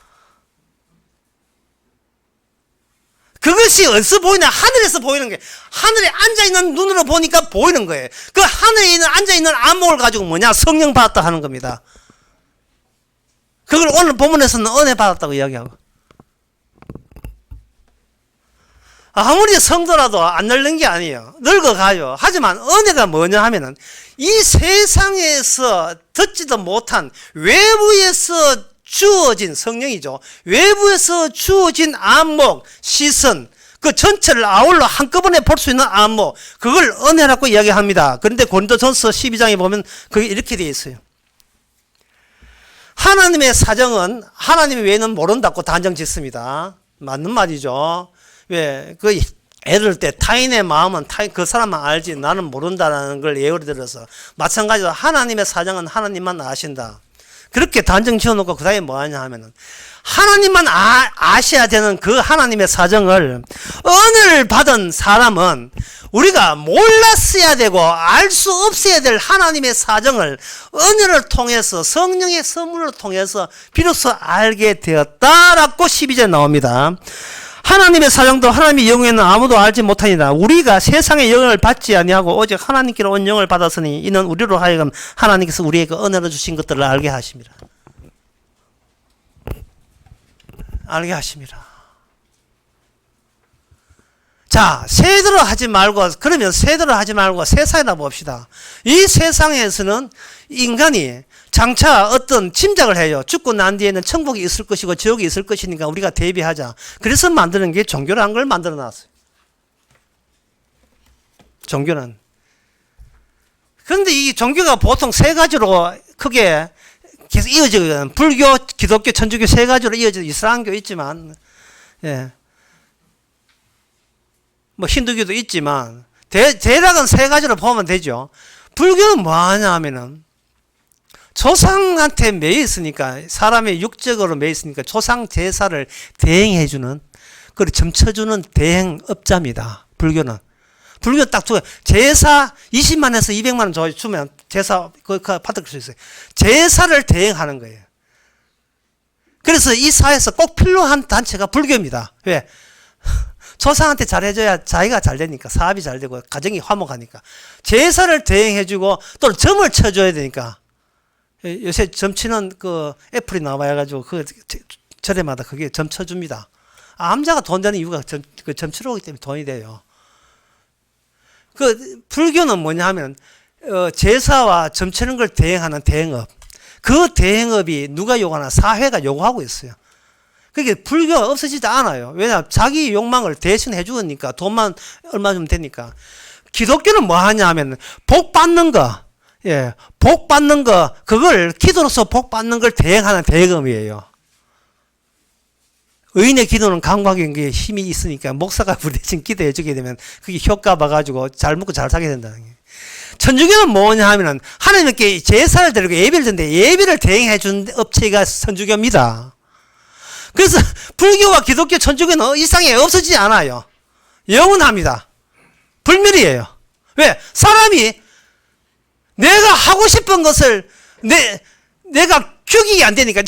그것이 어디서 보이냐? 하늘에서 보이는 게, 하늘에 앉아있는 눈으로 보니까 보이는 거예요. 그 하늘에 앉아있는 안목을 가지고 뭐냐? 성령 받았다 하는 겁니다. 그걸 오늘 본문에서는 은혜 받았다고 이야기하고. 아무리 성도라도 안 늙는 게 아니에요. 늙어가요. 하지만 은혜가 뭐냐 하면은 이 세상에서 듣지도 못한 외부에서 주어진 성령이죠. 외부에서 주어진 안목, 시선, 그 전체를 아울러 한꺼번에 볼 수 있는 안목, 그걸 은혜라고 이야기합니다. 그런데 고린도전서 12장에 보면 그게 이렇게 되어 있어요. 하나님의 사정은 하나님 외에는 모른다고 단정 짓습니다. 맞는 말이죠. 왜? 그 애들 때 타인의 마음은 그 사람만 알지 나는 모른다라는 걸 예를 들어서 마찬가지로 하나님의 사정은 하나님만 아신다. 그렇게 단정 지어놓고 그 다음에 뭐 하냐 하면은 하나님만 아셔야 되는 그 하나님의 사정을 은혜를 받은 사람은 우리가 몰랐어야 되고 알 수 없어야 될 하나님의 사정을 은혜를 통해서 성령의 선물을 통해서 비로소 알게 되었다라고 12절에 나옵니다. 하나님의 사정도 하나님의 영에는 아무도 알지 못하니라. 우리가 세상의 영을 받지 아니하고 오직 하나님께로 온 영을 받았으니 이는 우리로 하여금 하나님께서 우리에게 은혜로 주신 것들을 알게 하심이라. 알게 하심이라. 자, 세대로 하지 말고, 그러면 세대로 하지 말고 세상이나 봅시다. 이 세상에서는 인간이 장차 어떤 짐작을 해요. 죽고 난 뒤에는 천국이 있을 것이고 지옥이 있을 것이니까 우리가 대비하자. 그래서 만드는 게 종교라는 걸 만들어 놨어요. 종교는. 그런데 이 종교가 보통 세 가지로 크게 계속 이어지거든. 불교, 기독교, 천주교 세 가지로 이어져 이슬람교 있지만, 예. 뭐 힌두교도 있지만 대략은 세 가지로 보면 되죠. 불교는 뭐 하냐 하면은 조상한테 매여 있으니까 사람의 육적으로 매여 있으니까 조상 제사를 대행해주는 그리고 점쳐주는 대행업자입니다. 불교는 딱 두 제사 20만에서 200만 원 주면 제사 받을 수 있어요. 제사를 대행하는 거예요. 그래서 이 사회에서 꼭 필요한 단체가 불교입니다. 왜? 조상한테 잘해줘야 자기가 잘 되니까 사업이 잘 되고 가정이 화목하니까 제사를 대행해주고 또 점을 쳐줘야 되니까 요새 점치는 그 애플이 나와가지고 그 절에마다 그게 점 쳐줍니다. 암자가 돈 되는 이유가 점 치러 오기 때문에 돈이 돼요. 그 불교는 뭐냐 하면 제사와 점 치는 걸 대행하는 대행업. 그 대행업이 누가 요구하나 사회가 요구하고 있어요. 그게 불교가 없어지지 않아요. 왜냐 자기 욕망을 대신 해주니까 돈만 얼마 좀 되니까. 기독교는 뭐 하냐 하면 복 받는 거, 예, 복 받는 거 그걸 기도로서 복 받는 걸 대행하는 대행업이에요. 의인의 기도는 강구하기 위해 힘이 있으니까 목사가 대신 기도해 주게 되면 그게 효과 봐가지고 잘 먹고 잘 살게 된다는 게. 천주교는 뭐냐 하면은 하나님께 제사를 드리고 예배를 드는데 예배를 대행해 준 업체가 천주교입니다. 그래서 불교와 기독교, 천주교는 이 세상에 없어지지 않아요. 영원합니다. 불멸이에요. 왜? 사람이 내가 하고 싶은 것을 내가 규격이 안 되니까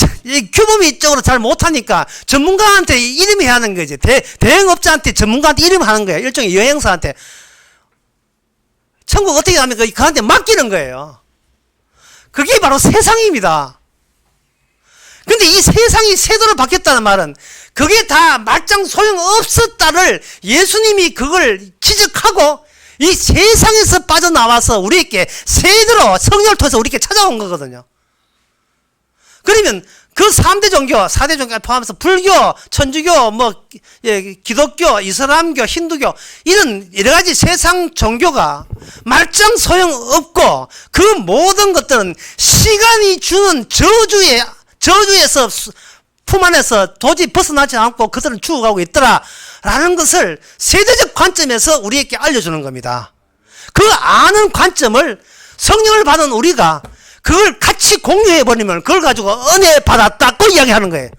규범이 쪽으로 잘 못하니까 전문가한테 이름해야 하는 거지. 대행업자한테 전문가한테 이름하는 거예요. 일종의 여행사한테. 천국 어떻게 하면 그한테 맡기는 거예요. 그게 바로 세상입니다. 근데 이 세상이 세도로 바뀌었다는 말은 그게 다 말짱 소용없었다를 예수님이 그걸 지적하고 이 세상에서 빠져나와서 우리에게 세도로 성령을 통해서 우리에게 찾아온 거거든요. 그러면 그 3대 종교, 4대 종교를 포함해서 불교, 천주교, 기독교, 이슬람교, 힌두교 이런 여러 가지 세상 종교가 말짱 소용없고 그 모든 것들은 시간이 주는 저주에서 품 안에서 도저히 벗어나지 않고 그들은 죽어가고 있더라라는 것을 세대적 관점에서 우리에게 알려주는 겁니다. 그 아는 관점을 성령을 받은 우리가 그걸 같이 공유해버리면 그걸 가지고 은혜 받았다고 이야기하는 거예요.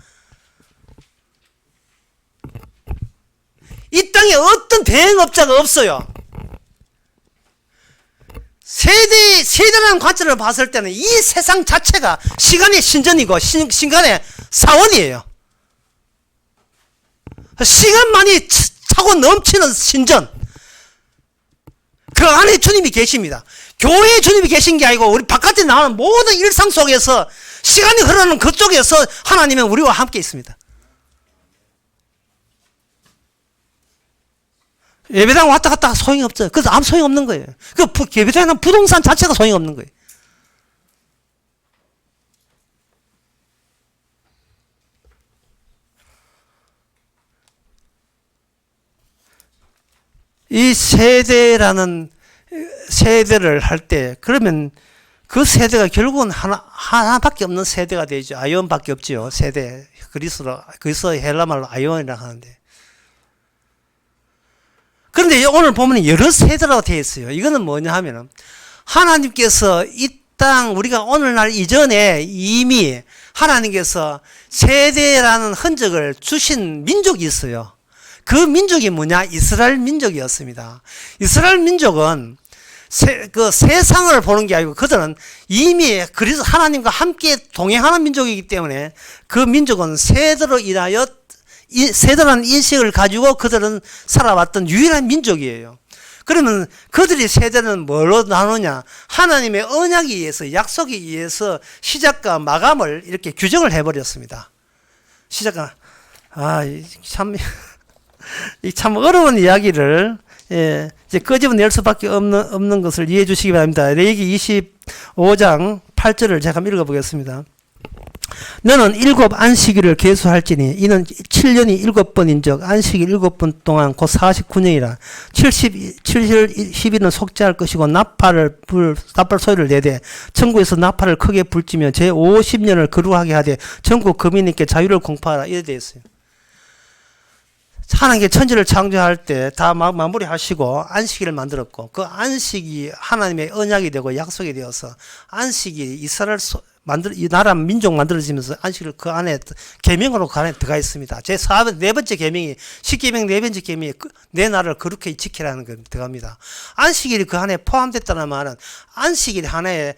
이 땅에 어떤 대행업자가 없어요. 세대라는 관점을 봤을 때는 이 세상 자체가 시간의 신전이고 시간의 사원이에요. 시간만이 차고 넘치는 신전. 그 안에 주님이 계십니다. 교회에 주님이 계신 게 아니고 우리 바깥에 나오는 모든 일상 속에서 시간이 흐르는 그쪽에서 하나님은 우리와 함께 있습니다. 예배당 왔다 갔다 소용이 없어요. 그래서 아무 소용 없는 거예요. 그 예배당은 부동산 자체가 소용이 없는 거예요. 이 세대를 할 때, 그러면 그 세대가 결국은 하나밖에 없는 세대가 되죠. 아이온밖에 없지요. 세대. 그리스어 헬라말로 아이온이라고 하는데. 그런데 오늘 보면 여러 세대라고 되어 있어요. 이거는 뭐냐 하면은, 하나님께서 이 땅, 우리가 오늘날 이전에 이미 하나님께서 세대라는 흔적을 주신 민족이 있어요. 그 민족이 뭐냐? 이스라엘 민족이었습니다. 이스라엘 민족은 세상을 보는 게 아니고 그들은 이미 그리스도 하나님과 함께 동행하는 민족이기 때문에 그 민족은 세대로 인하여 세대라는 인식을 가지고 그들은 살아왔던 유일한 민족이에요. 그러면 그들의 세대는 뭘로 나누냐? 하나님의 언약에 의해서, 약속에 의해서 시작과 마감을 이렇게 규정을 해버렸습니다. 시작과, 참 어려운 이야기를 이제 끄집어낼 수밖에 없는 것을 이해해 주시기 바랍니다. 레위기 25장 8절을 제가 한번 읽어보겠습니다. 너는 7 안식일을 계수할지니 이는 7년이 7번인즉 안식일 7번 동안 곧 49년이라 70일은 속죄할 것이고 나팔 소리를 내되 천국에서 나팔을 크게 불지며 제 50년을 거룩하게 하되 전국 거민님께 자유를 공포하라. 이래 되어 있어요. 하나님께 천지를 창조할 때 다 마무리하시고 안식일을 만들었고 그 안식이 하나님의 언약이 되고 약속이 되어서 안식이 이스라엘 이 나라 민족 만들어지면서 안식을 그 안에 계명으로 그 안에 들어가 있습니다. 제 4번째 계명이 10계명 4번째 계명이 내 나라를 거룩히 지키라는 게 들어갑니다. 안식일이 그 안에 포함됐다는 말은 안식일 하나에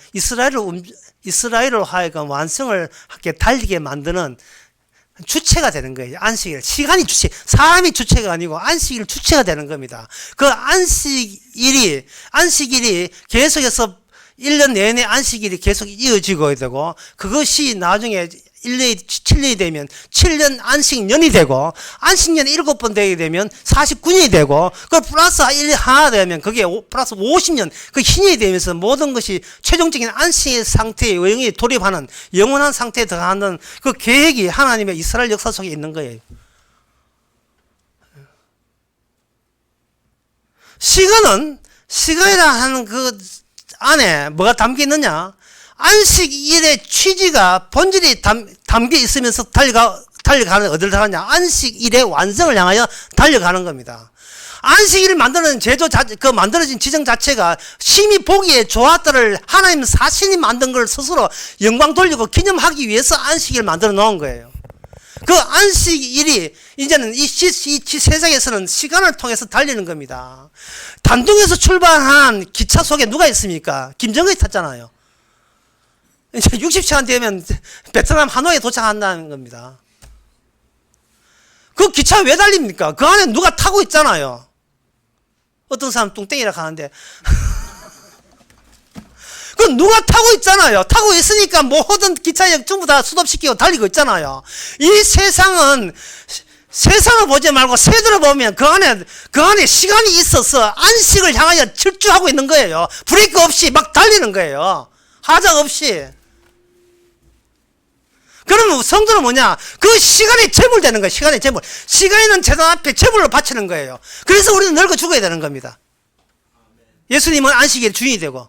이스라엘로 하여금 완성을 하게 달리게 만드는 주체가 되는 거예요. 안식일. 시간이 주체. 사람이 주체가 아니고 안식일 주체가 되는 겁니다. 그 안식일이 계속해서 1년 내내 안식일이 계속 이어지고 되고 그것이 나중에 7년이 되면 7년 안식년이 되고 안식년이 7번 되게 되면 49년이 되고 그 플러스 1 하나 되면 그게 플러스 50년 그 신이 되면서 모든 것이 최종적인 안식의 상태에 영이 돌입하는 영원한 상태에 들어가는 그 계획이 하나님의 이스라엘 역사 속에 있는 거예요. 시간이라 하는 그 안에 뭐가 담겨 있느냐? 안식일의 취지가 본질이 담겨 있으면서 달려가는 어디를 달려가냐? 안식일의 완성을 향하여 달려가는 겁니다. 안식일을 만드는 만들어진 지정 자체가 심히 보기에 좋았다를 하나님 사신이 만든 걸 스스로 영광 돌리고 기념하기 위해서 안식일을 만들어 놓은 거예요. 그 안식일이 이제는 이 세상에서는 시간을 통해서 달리는 겁니다. 단둥에서 출발한 기차 속에 누가 있습니까? 김정은이 탔잖아요. 이제 60시간 되면 베트남 하노이에 도착한다는 겁니다. 그 기차 왜 달립니까? 그 안에 누가 타고 있잖아요. 어떤 사람 뚱땡이라고 하는데 그 누가 타고 있잖아요. 타고 있으니까 모든 기차역 전부 다 수동시키고 달리고 있잖아요. 이 세상을 보지 말고 세대를 보면 그 안에 시간이 있어서 안식을 향하여 질주하고 있는 거예요. 브레이크 없이 막 달리는 거예요. 하작 없이. 그러면 성도는 뭐냐? 그 시간이 재물되는 거예요. 시간이 재물. 시간이는 제단 앞에 재물로 바치는 거예요. 그래서 우리는 늙어 죽어야 되는 겁니다. 예수님은 안식일의 주인이 되고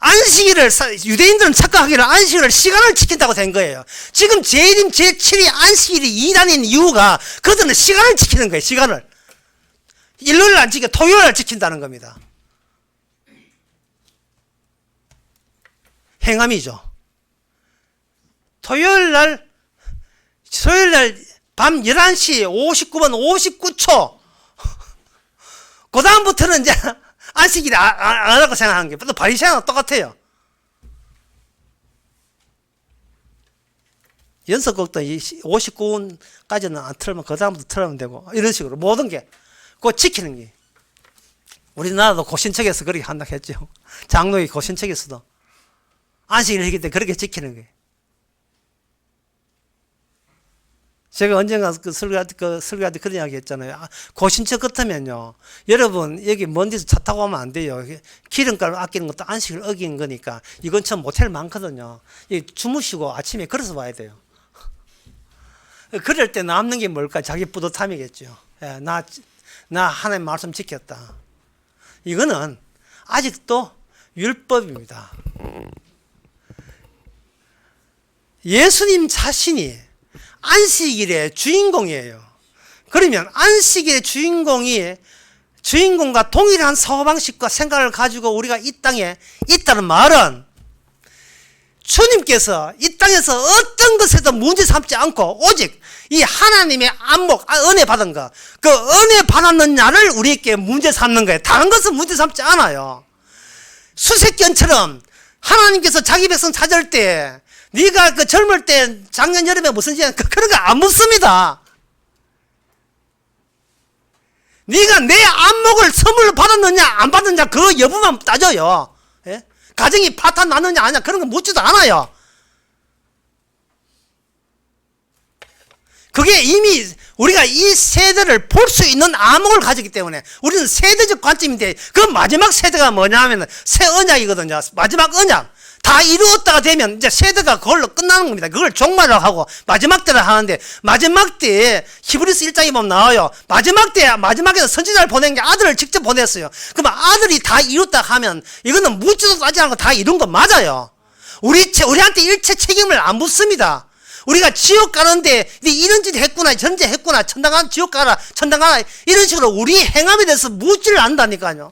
안식일을 유대인들은 착각하기를 안식일을 시간을 지킨다고 된 거예요. 지금 제1임 제7이 안식일이 2단인 이유가 그들은 시간을 지키는 거예요. 시간을. 일요일 안 지키고 토요일 날 지킨다는 겁니다. 행함이죠. 토요일 날 밤 11시 59분 59초 그 다음부터는 이제 안식일이 안 하라고 생각하는 게 또 바리새인은 똑같아요. 연속극도 59분까지는 안 틀면 그 다음부터 틀면 되고 이런 식으로 모든 게 그거 지키는 게 우리나라도 고신척에서 그렇게 한다고 했죠. 장로의 고신척에서도 안식일을 하기 때문에 그렇게 지키는 거예요. 제가 언젠가 설교할 때 그런 이야기 했잖아요. 고신처 같으면요. 여러분, 여기 먼 데서 차 타고 오면 안 돼요. 기름값을 아끼는 것도 안식을 어기는 거니까. 이건 참 모텔 많거든요. 주무시고 아침에 걸어서 와야 돼요. 그럴 때 남는 게 뭘까? 자기 뿌듯함이겠죠. 예, 나 하나님 말씀 지켰다. 이거는 아직도 율법입니다. 예수님 자신이 안식일의 주인공이에요. 그러면 안식일의 주인공과 동일한 사고방식과 생각을 가지고 우리가 이 땅에 있다는 말은 주님께서 이 땅에서 어떤 것에도 문제 삼지 않고 오직 이 하나님의 안목, 은혜 받은 거, 그 은혜 받았느냐를 우리에게 문제 삼는 거예요. 다른 것은 문제 삼지 않아요. 수색견처럼 하나님께서 자기 백성 찾을 때 네가 그 젊을 때 작년 여름에 무슨 짓 그런 거 안 묻습니다. 네가 내 안목을 선물로 받았느냐 안 받았느냐 그 여부만 따져요. 예? 가정이 파탄 났느냐 아니냐 그런 거 묻지도 않아요. 그게 이미 우리가 이 세대를 볼 수 있는 안목을 가졌기 때문에 우리는 세대적 관점인데 그 마지막 세대가 뭐냐 하면 새 언약이거든요. 마지막 언약 다 이루었다가 되면 이제 세대가 그걸로 끝나는 겁니다. 그걸 종말이라고 하고 마지막 때를 하는데 마지막 때에 히브리서 1장에 보면 나와요. 마지막에서 선지자를 보낸 게 아들을 직접 보냈어요. 그러면 아들이 다 이뤘다 하면 이거는 묻지도 따지지 않고 다 이룬 거 맞아요. 우리한테 일체 책임을 안 묻습니다. 우리가 지옥 가는데 이런 짓 했구나, 전제 했구나, 천당 가라, 지옥 가라, 천당 가라 이런 식으로 우리 행함에 대해서 묻지를 않는다니까요.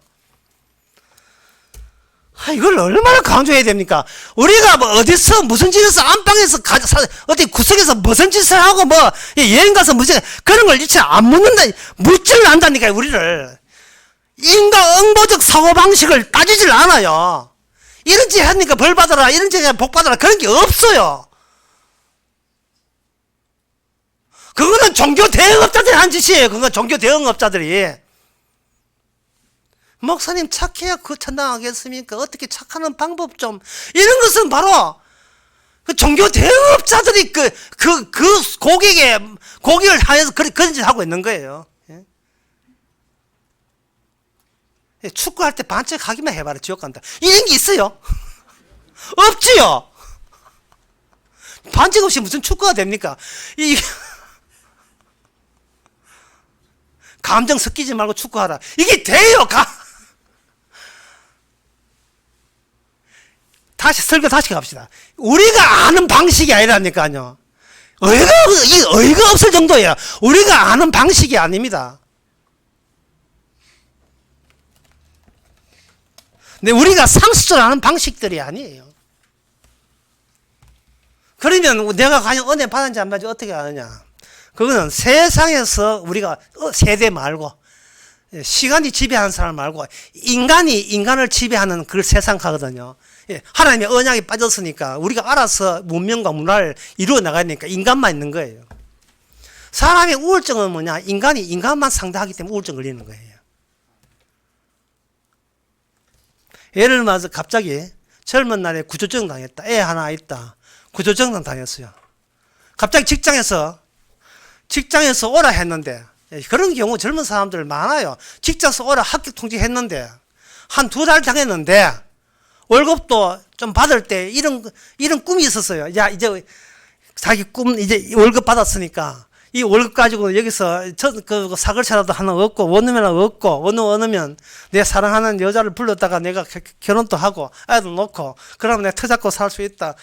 이걸 얼마나 강조해야 됩니까? 우리가 뭐 어디서 무슨 짓에서 안방에서 어디 구석에서 무슨 짓을 하고 뭐 여행 가서 무슨 그런 걸 일체 안 묻는다, 묻지를 않는다니까요. 우리를 인과응보적 사고방식을 따지질 않아요. 이런 짓 하니까 벌 받아라, 이런 짓 하니까 복 받아라 그런 게 없어요. 그거는 종교 대응업자들이 한 짓이에요. 그건 종교 대응업자들이. 목사님 착해야 그 천당 하겠습니까? 어떻게 착하는 방법 좀. 이런 것은 바로 그 종교 대응업자들이 그 고객을 하여서 그런 짓 하고 있는 거예요. 예? 축구할 때 반칙하기만 해봐라. 지옥 간다. 이런 게 있어요? 없지요? 반칙 없이 무슨 축구가 됩니까? 감정 섞이지 말고 축구하라. 이게 돼요? 설교 다시 갑시다. 우리가 아는 방식이 아니라니까요. 어이가 없을 정도예요. 우리가 아는 방식이 아닙니다. 근데 우리가 상식적으로 아는 방식들이 아니에요. 그러면 내가 과연 은혜 받았는지 안 받았는지 어떻게 아느냐? 그거는 세상에서 우리가 세대 말고 시간이 지배하는 사람 말고 인간이 인간을 지배하는 그 세상 가거든요. 하나님의 언약에 빠졌으니까 우리가 알아서 문명과 문화를 이루어 나가니까 인간만 있는 거예요. 사람의 우울증은 뭐냐? 인간이 인간만 상대하기 때문에 우울증 걸리는 거예요. 예를 들어서 갑자기 젊은 날에 구조증 당했다. 애 하나 있다. 구조증 당했어요. 갑자기 직장에서 오라 했는데 그런 경우 젊은 사람들 많아요. 직장에서 오라 합격 통지했는데 한 2달 당했는데 월급도 좀 받을 때 이런 꿈이 있었어요. 야, 이제 자기 꿈 이제 월급 받았으니까 이 월급 가지고 여기서 그 사글차라도 하나 얻고 원룸 하나 얻고 얻으면 내 사랑하는 여자를 불렀다가 내가 결혼도 하고 아이도 놓고 그러면 내가 터잡고 살 수 있다.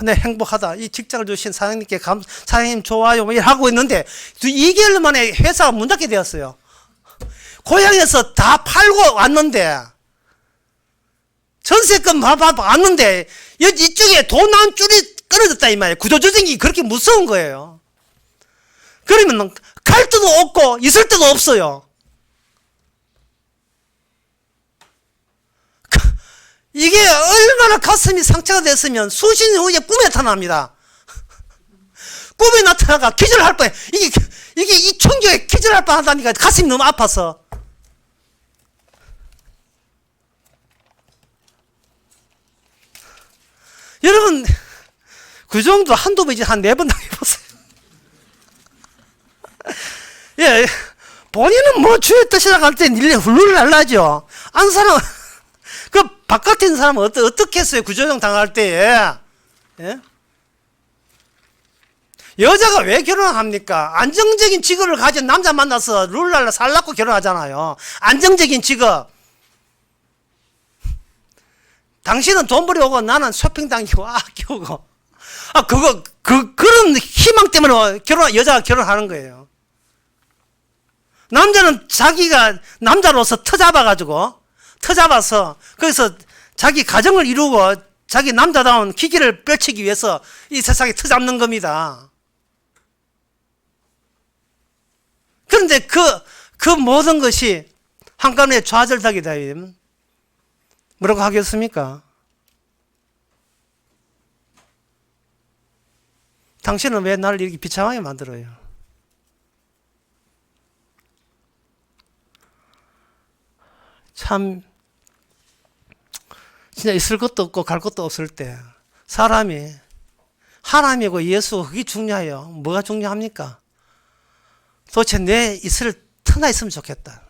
내 행복하다. 이 직장을 주신 사장님께 사장님 좋아요 뭐 이러고 있는데 2개월 만에 회사가 문 닫게 되었어요. 고향에서 다 팔고 왔는데 전세금 받았는데 이쪽에 돈 한 줄이 끊어졌다 이 말이에요. 구조조정이 그렇게 무서운 거예요. 그러면 갈 데도 없고 있을 데도 없어요. 이게 얼마나 가슴이 상처가 됐으면 수십 년 후에 꿈에 나타납니다. 꿈에 나타나가 기절할 뻔해. 이게 이 충격에 기절할 뻔하다니까 가슴이 너무 아파서. 여러분 그 정도 한두 번이지 한 4번 당해보세요. 예, 본인은 뭐 주의 뜻이라 할 때 룰을 날라죠. 안 사람, 그 바깥에 있는 사람은 어떻게 했어요? 구조조정 당할 때에. 예? 여자가 왜 결혼합니까? 안정적인 직업을 가진 남자 만나서 룰 날라 살라고 결혼하잖아요. 안정적인 직업. 당신은 돈 벌이오고 나는 쇼핑 다니고 아끼고. 그런 희망 때문에 여자가 결혼하는 거예요. 남자는 자기가 남자로서 터잡아서 거기서 자기 가정을 이루고 자기 남자다운 기기를 펼치기 위해서 이 세상에 터잡는 겁니다. 그런데 그 모든 것이 한꺼번에 좌절되게 되면 뭐라고 하겠습니까? 당신은 왜 나를 이렇게 비참하게 만들어요? 참 진짜 있을 것도 없고 갈 것도 없을 때 사람이 하나님이고 예수 그게 중요해요. 뭐가 중요합니까? 도대체 내 있을 터나 있으면 좋겠다.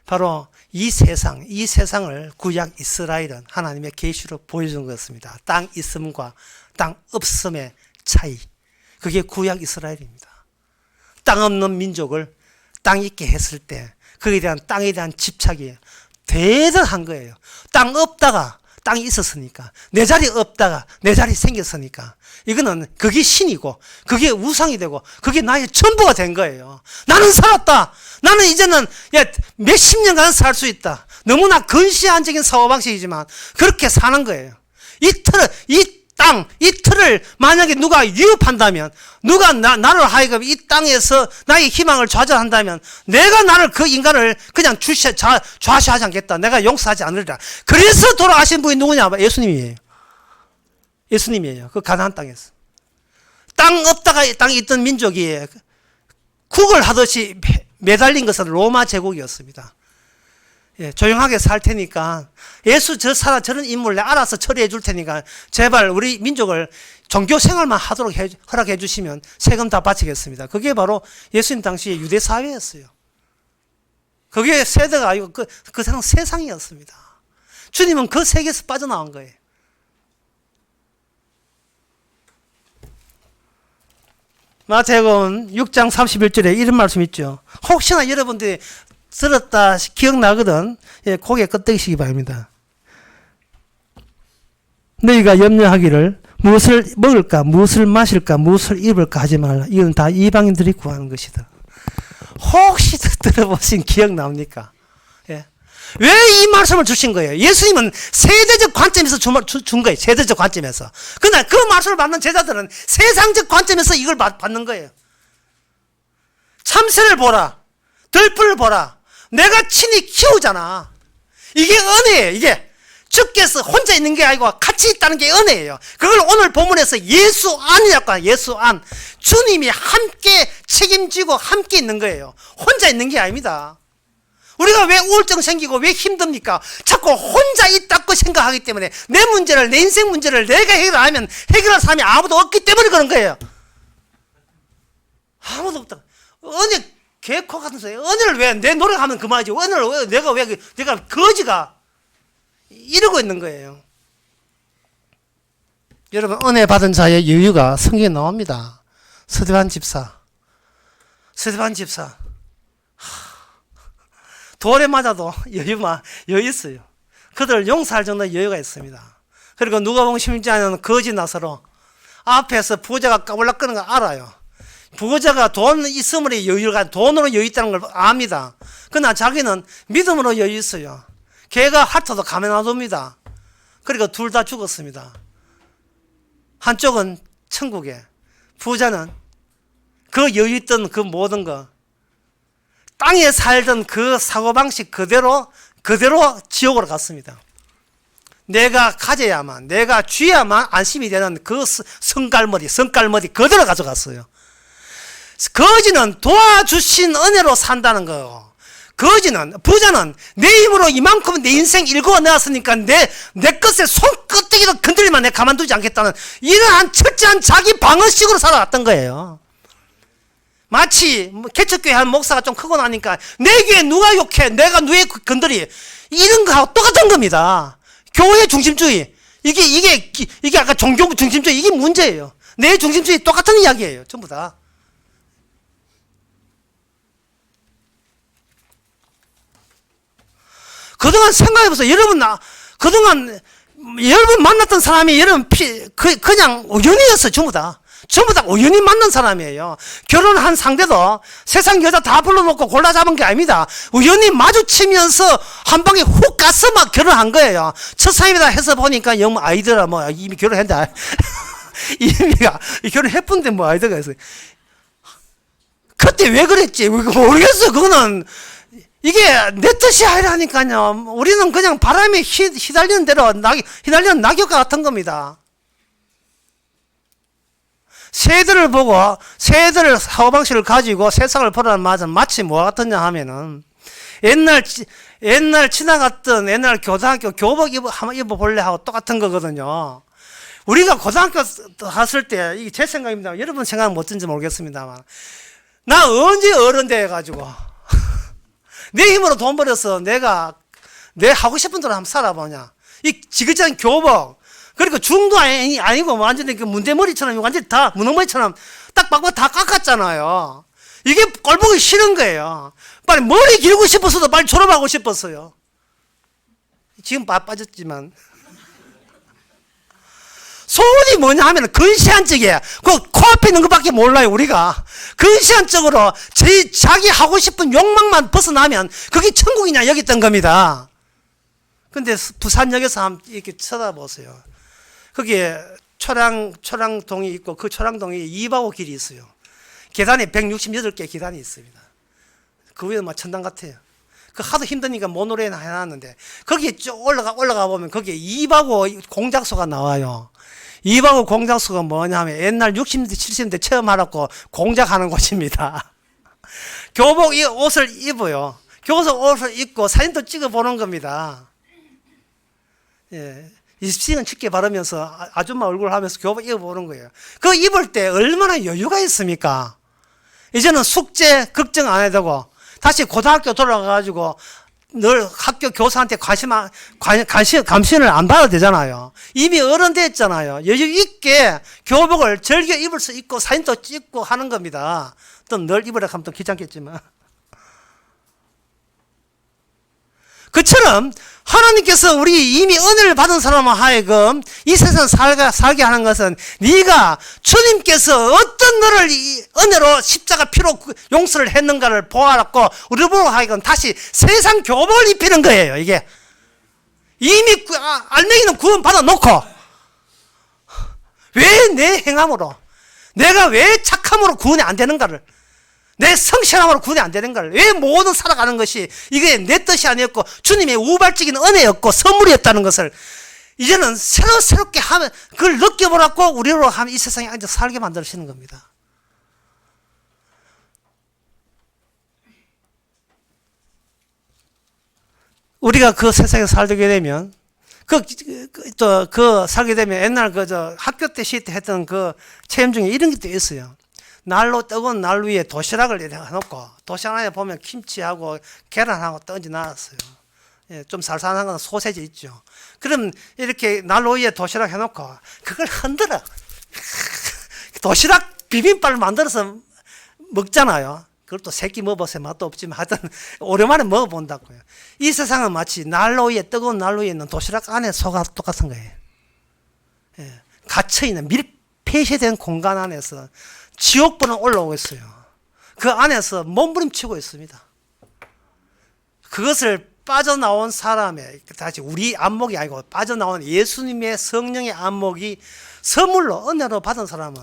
바로 이 세상을 구약 이스라엘은 하나님의 계시로 보여준 것입니다. 땅 있음과 땅 없음의 차이. 그게 구약 이스라엘입니다. 땅 없는 민족을 땅 있게 했을 때 거기에 대한 땅에 대한 집착이 대단한 거예요. 땅 없다가 땅이 있었으니까, 내 자리 없다가 내 자리 생겼으니까, 이거는 그게 신이고 그게 우상이 되고 그게 나의 전부가 된 거예요. 나는 살았다. 나는 이제는 몇십 년간 살 수 있다. 너무나 근시안적인 사고방식이지만 그렇게 사는 거예요. 이 틀을 만약에 누가 위협한다면, 누가 나를 하여금 이 땅에서 나의 희망을 좌절한다면, 내가 그 인간을 그냥 좌시하지 않겠다. 내가 용서하지 않으리라. 그래서 돌아가신 분이 누구냐? 예수님이에요. 예수님이에요. 그 가나안 땅에서. 땅 없다가 땅에 있던 민족이 국을 하듯이 매달린 것은 로마 제국이었습니다. 예, 조용하게 살 테니까 예수 저런 인물 내 알아서 처리해 줄 테니까 제발 우리 민족을 종교 생활만 하도록 허락해 주시면 세금 다 바치겠습니다. 그게 바로 예수님 당시의 유대 사회였어요. 그게 세대가 아니고 그 세상이었습니다. 주님은 그 세계에서 빠져나온 거예요. 마태복음 6장 31절에 이런 말씀 있죠. 혹시나 여러분들이 들었다 기억나거든. 예, 고개 끄덕이시기 바랍니다. 너희가 염려하기를 무엇을 먹을까, 무엇을 마실까, 무엇을 입을까 하지 말라. 이건 다 이방인들이 구하는 것이다. 혹시 들어보신 기억 납니까? 예. 왜 이 말씀을 주신 거예요? 예수님은 세대적 관점에서 준 거예요. 세대적 관점에서. 그러나 그 말씀을 받는 제자들은 세상적 관점에서 이걸 받는 거예요. 참새를 보라. 들풀을 보라. 내가 친히 키우잖아. 이게 은혜예요. 이게 주께서 혼자 있는 게 아니고 같이 있다는 게 은혜예요. 그걸 오늘 본문에서 예수 안이라고 해요. 예수 안. 주님이 함께 책임지고 함께 있는 거예요. 혼자 있는 게 아닙니다. 우리가 왜 우울증 생기고 왜 힘듭니까? 자꾸 혼자 있다고 생각하기 때문에 내 인생 문제를 내가 해결하면 해결할 사람이 아무도 없기 때문에 그런 거예요. 아무도 없다. 은혜 개코 같은 소리. 은혜를 왜 내 노력하면 그만이지. 은혜를 왜 내가 거지가 이러고 있는 거예요. 여러분, 은혜 받은 자의 여유가 성경에 나옵니다. 스데반 집사. 돌에 맞아도 여유 있어요. 그들 용서할 정도의 여유가 있습니다. 그리고 누가복음 16장에는 거지 나사로 앞에서 부자가 까불락 끄는 거 알아요. 부자가 돈 있음으로 여유가, 돈으로 여유 있다는 걸 압니다. 그러나 자기는 믿음으로 여유 있어요. 걔가 핥아도 가만 놔둡니다. 그리고 둘 다 죽었습니다. 한쪽은 천국에, 부자는 그 여유 있던 그 모든 거, 땅에 살던 그 사고방식 그대로 지옥으로 갔습니다. 내가 가져야만, 내가 쥐야만 안심이 되는 그 성깔머리 그대로 가져갔어요. 거지는 도와주신 은혜로 산다는 거예요. 부자는 내 힘으로 이만큼 내 인생 일구어 내었으니까 내 것에 손끄떡이도 건드리면 내가 가만두지 않겠다는 이러한 철저한 자기 방어식으로 살아왔던 거예요. 마치 개척교회 한 목사가 좀 크고 나니까 내 교회 누가 욕해, 내가 누에 건드리, 이런 거하고 똑같은 겁니다. 교회 중심주의, 이게 아까 종교 중심주의, 이게 문제예요. 내 중심주의 똑같은 이야기예요, 전부 다. 그동안 생각해보세요. 그동안 여러분 만났던 사람이 여러분 그냥 우연이었어요, 전부 다. 전부 다 우연히 만난 사람이에요. 결혼한 상대도 세상 여자 다 불러놓고 골라 잡은 게 아닙니다. 우연히 마주치면서 한 방에 훅 가서 막 결혼한 거예요. 첫 사입이다 해서 보니까 영 아이들아 뭐 이미 결혼했다. 이미가 결혼했던데 뭐 아이들가 있어요. 그때 왜 그랬지? 모르겠어. 그거는 이게 내 뜻이 아니라니까요. 우리는 그냥 바람에 휘달리는 대로 휘달리는 낙엽과 같은 겁니다. 새들을 보고 새들 사고방식을 가지고 세상을 보라는 말은 마치 뭐와 같느냐 하면은 옛날 지나갔던 옛날 교장학교 교복 한번 입어볼래 하고 똑같은 거거든요. 우리가 고등학교 갔을 때 이게 제 생각입니다. 여러분 생각은 어떤지 모르겠습니다만 나 언제 어른 돼가지고 내 힘으로 돈 벌여서 내가 내 하고 싶은 대로 한번 살아보냐. 이 지그재그한 교복 그리고 중도 아니고 완전히 그 문대머리처럼 완전히 다 문어머리처럼 딱 빡빡 다 깎았잖아요. 이게 꼴보기 싫은 거예요. 빨리 머리 길고 싶었어도 빨리 졸업하고 싶었어요. 지금 빠졌지만 소원이 뭐냐 하면 근시안적이에요. 그 코앞에 있는 것밖에 몰라요, 우리가. 근시안적으로 자기 하고 싶은 욕망만 벗어나면 그게 천국이냐 여겼던 겁니다. 근데 부산역에서 한번 이렇게 쳐다보세요. 거기에 초량동이 있고 그 초량동에 2바오 길이 있어요. 계단에 168개 계단이 있습니다. 그 위에 막 천당 같아요. 그 하도 힘드니까 모노레일 해놨는데 거기에 쭉 올라가 보면 거기에 2바오 공작소가 나와요. 2바오 공작소가 뭐냐면 옛날 60년대 70년대 처음 알았고 공작하는 곳입니다. 교복 옷을 입어요. 교복 옷을 입고 사진도 찍어보는 겁니다. 예. 20시간 춥게 바르면서 아줌마 얼굴 하면서 교복 입어보는 거예요. 그거 입을 때 얼마나 여유가 있습니까? 이제는 숙제 걱정 안 해도 되고 다시 고등학교 돌아가가지고 늘 학교 교사한테 감시를 안 받아도 되잖아요. 이미 어른 됐잖아요. 여유 있게 교복을 즐겨 입을 수 있고 사진도 찍고 하는 겁니다. 또 늘 입으라 하면 또 귀찮겠지만. 그처럼 하나님께서 우리 이미 은혜를 받은 사람을 하여금 이 세상 살게 하는 것은 네가 주님께서 어떤 너를 은혜로 십자가 피로 용서를 했는가를 보아갖고 우리 보고 하여금 다시 세상 교복을 입히는 거예요. 이게 이미 알맹이는 구원 받아놓고 왜 내 행함으로 내가 왜 착함으로 구원이 안 되는가를 내 성실함으로 구원이 안 되는 걸 왜 모든 살아가는 것이 이게 내 뜻이 아니었고 주님의 우발적인 은혜였고 선물이었다는 것을 이제는 새롭게 하면 그걸 느껴보라고 우리로 하면 이 세상에 앉아 살게 만드시는 겁니다. 우리가 그 세상에 살게 되면 살게 되면 옛날 학교 때 시대 때 했던 그 체험 중에 이런 게 또 있어요. 뜨거운 날 위에 도시락을 해놓고 도시락 안에 보면 김치하고 계란하고 던져 놨어요. 예, 좀 살살한 건 소세지 있죠. 그럼 이렇게 날 위에 도시락 해놓고 그걸 흔들어. 도시락 비빔밥을 만들어서 먹잖아요. 그걸 또 새끼 먹어보세요. 맛도 없지만 하여튼 오랜만에 먹어본다고요. 이 세상은 마치 뜨거운 날 위에 있는 도시락 안에 속과 똑같은 거예요. 예, 갇혀있는 밀폐된 공간 안에서 지옥불은 올라오고 있어요. 그 안에서 몸부림치고 있습니다. 그것을 빠져나온 사람의 다시 우리 안목이 아니고 빠져나온 예수님의 성령의 안목이 선물로 은혜로 받은 사람은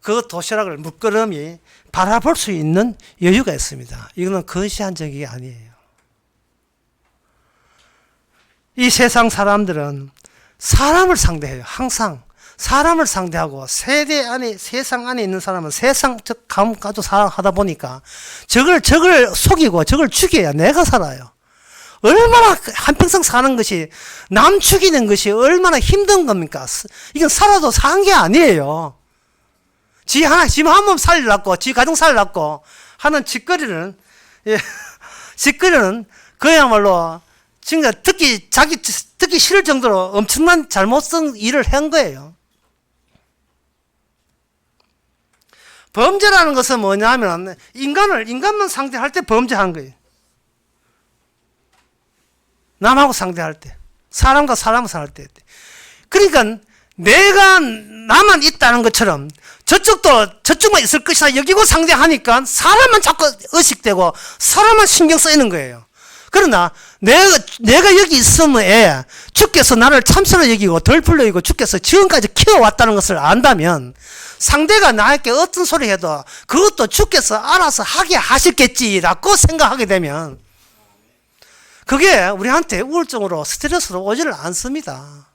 그 도시락을 물끄러미 바라볼 수 있는 여유가 있습니다. 이거는 근시안적이 아니에요. 이 세상 사람들은 사람을 상대해요. 항상 사람을 상대하고 세상 안에 있는 사람은 세상 감가도 사랑하다 보니까 저걸 속이고 저걸 죽여야 내가 살아요. 얼마나 한평생 사는 것이 남 죽이는 것이 얼마나 힘든 겁니까? 이건 살아도 산 게 아니에요. 지 한 몸 살리려고, 지 가정 살리려고 하는 짓거리는, 예, 짓거리는 그야말로 진짜 듣기 싫을 정도로 엄청난 잘못된 일을 한 거예요. 범죄라는 것은 뭐냐면 인간만 상대할 때 범죄한 거예요. 남하고 상대할 때, 사람과 사람을 상대할 때. 그러니까 내가 나만 있다는 것처럼 저쪽만 있을 것이다 여기고 상대하니까 사람만 자꾸 의식되고 사람만 신경 쓰이는 거예요. 그러나 내가 여기 있음에 주께서 나를 참선을 여기고 덜풀로 여기고 주께서 지금까지 키워왔다는 것을 안다면 상대가 나에게 어떤 소리 해도 그것도 주께서 알아서 하게 하셨겠지라고 생각하게 되면 그게 우리한테 우울증으로 스트레스로 오지를 않습니다.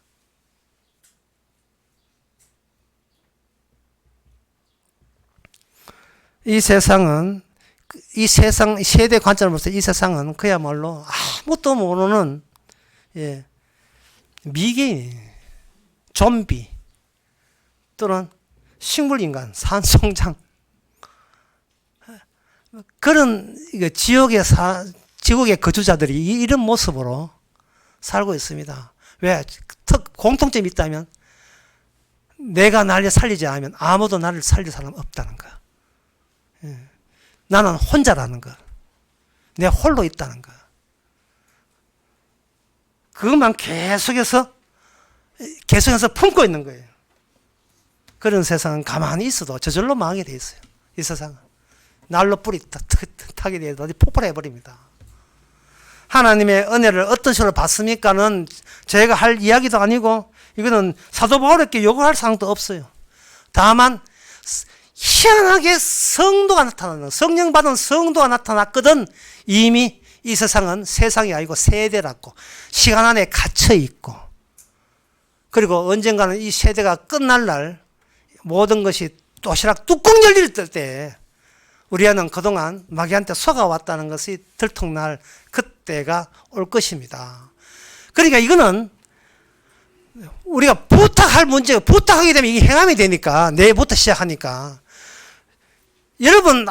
이 세상 세대 관점으로서 이 세상은 그야말로 아무것도 모르는 미개인, 좀비 또는 식물인간, 산송장 그런 지옥의 거주자들이 이런 모습으로 살고 있습니다. 왜? 공통점이 있다면 내가 나를 살리지 않으면 아무도 나를 살릴 사람 없다는 거야. 나는 혼자라는 거. 내 홀로 있다는 거. 그것만 계속해서 품고 있는 거예요. 그런 세상은 가만히 있어도 저절로 망하게 돼 있어요. 이 세상은. 날로 뿌리 타게 돼도 폭발해버립니다. 하나님의 은혜를 어떤 식으로 받습니까는 제가 할 이야기도 아니고 이거는 사도 바울에게 요구할 사항도 없어요. 다만 희한하게 성령 받은 성도가 나타났거든. 이미 이 세상은 세상이 아니고 세대라고 시간 안에 갇혀 있고 그리고 언젠가는 이 세대가 끝날 날 모든 것이 도시락 뚜껑 열릴 때 우리는 그동안 마귀한테 속아왔다는 것이 들통날 그때가 올 것입니다. 그러니까 이거는 우리가 부탁할 문제가 부탁하게 되면 이게 행함이 되니까 내일부터 시작하니까 여러분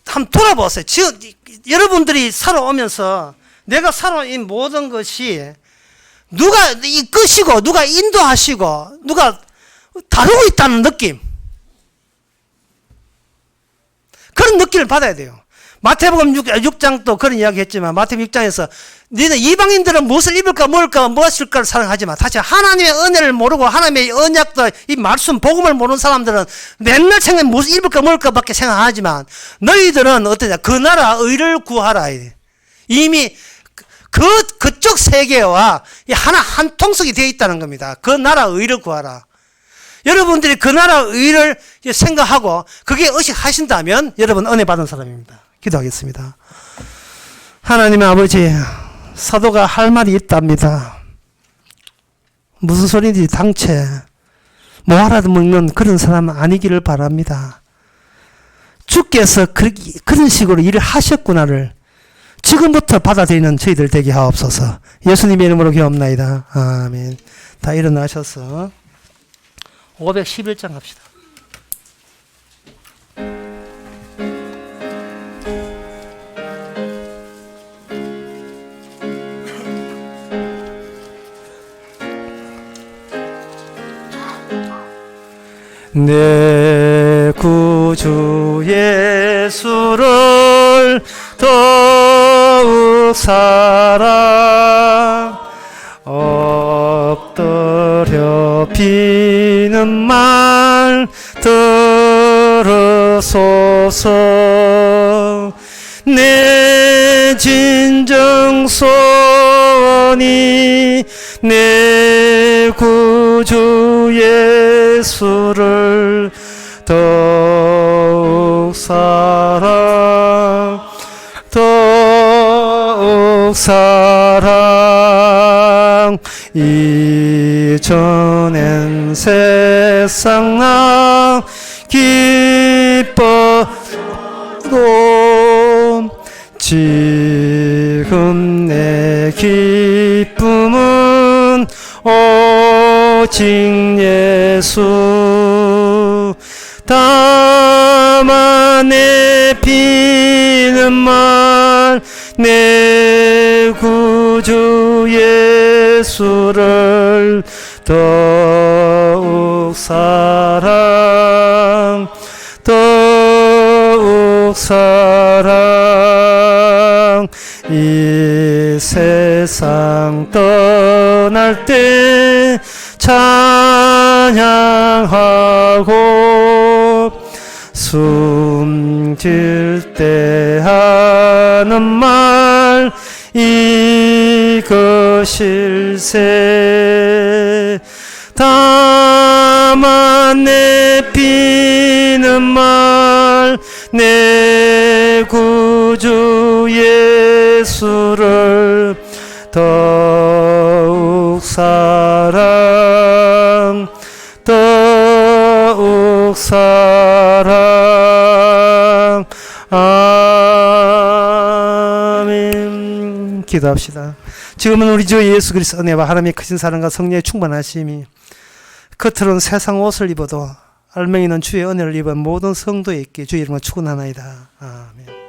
한번 돌아보세요. 지금 여러분들이 살아오면서 내가 살아온 이 모든 것이 누가 이끄시고 누가 인도하시고 누가 다루고 있다는 느낌 그런 느낌을 받아야 돼요. 마태복음 6장도 그런 이야기 했지만 마태복음 6장에서 너희는 이방인들은 무엇을 입을까 먹을까 무엇일까를 사랑하지만 다시 하나님의 은혜를 모르고 하나님의 언약도 이 말씀 복음을 모르는 사람들은 맨날 생각 무엇을 입을까 먹을까 밖에 생각하지만 너희들은 어떠냐 그 나라 의를 구하라. 이미 그쪽 세계와 하나 한 통속이 되어 있다는 겁니다. 그 나라 의를 구하라. 여러분들이 그 나라 의를 생각하고 그게 의식하신다면 여러분 은혜 받은 사람입니다. 기도하겠습니다. 하나님 아버지 사도가 할 말이 있답니다. 무슨 소리인지 당최 뭐 알아듣는 그런 사람은 아니기를 바랍니다. 주께서 그런 식으로 일을 하셨구나를 지금부터 받아들이는 저희들 되게 하옵소서. 예수님의 이름으로 기도합나이다. 아멘. 다 일어나셔서 511장 합시다. 내 구주 예수를 더욱 사랑 엎드려 비는 말 들으소서. 내 진정소원이 내 구주 예수를 더욱 사랑 이전엔 세상 나 기뻐도 지금 내 기쁨은 오직 예수 다만 내 비는 말 내 구주 예수를 더욱 사랑 이 세상 떠날 때 찬양하고 숨질 때 하는 말 이것일세. 다만 내 비는 말 내 구주 예수를 더욱 사랑 아멘. 기도합시다. 지금은 우리 주 예수 그리스도 은혜와 하나님의 크신 사랑과 성령의 충만하심이 겉으로는 세상 옷을 입어도 알맹이는 주의 은혜를 입은 모든 성도에게 주의 이름으로 축원하나이다. 아멘.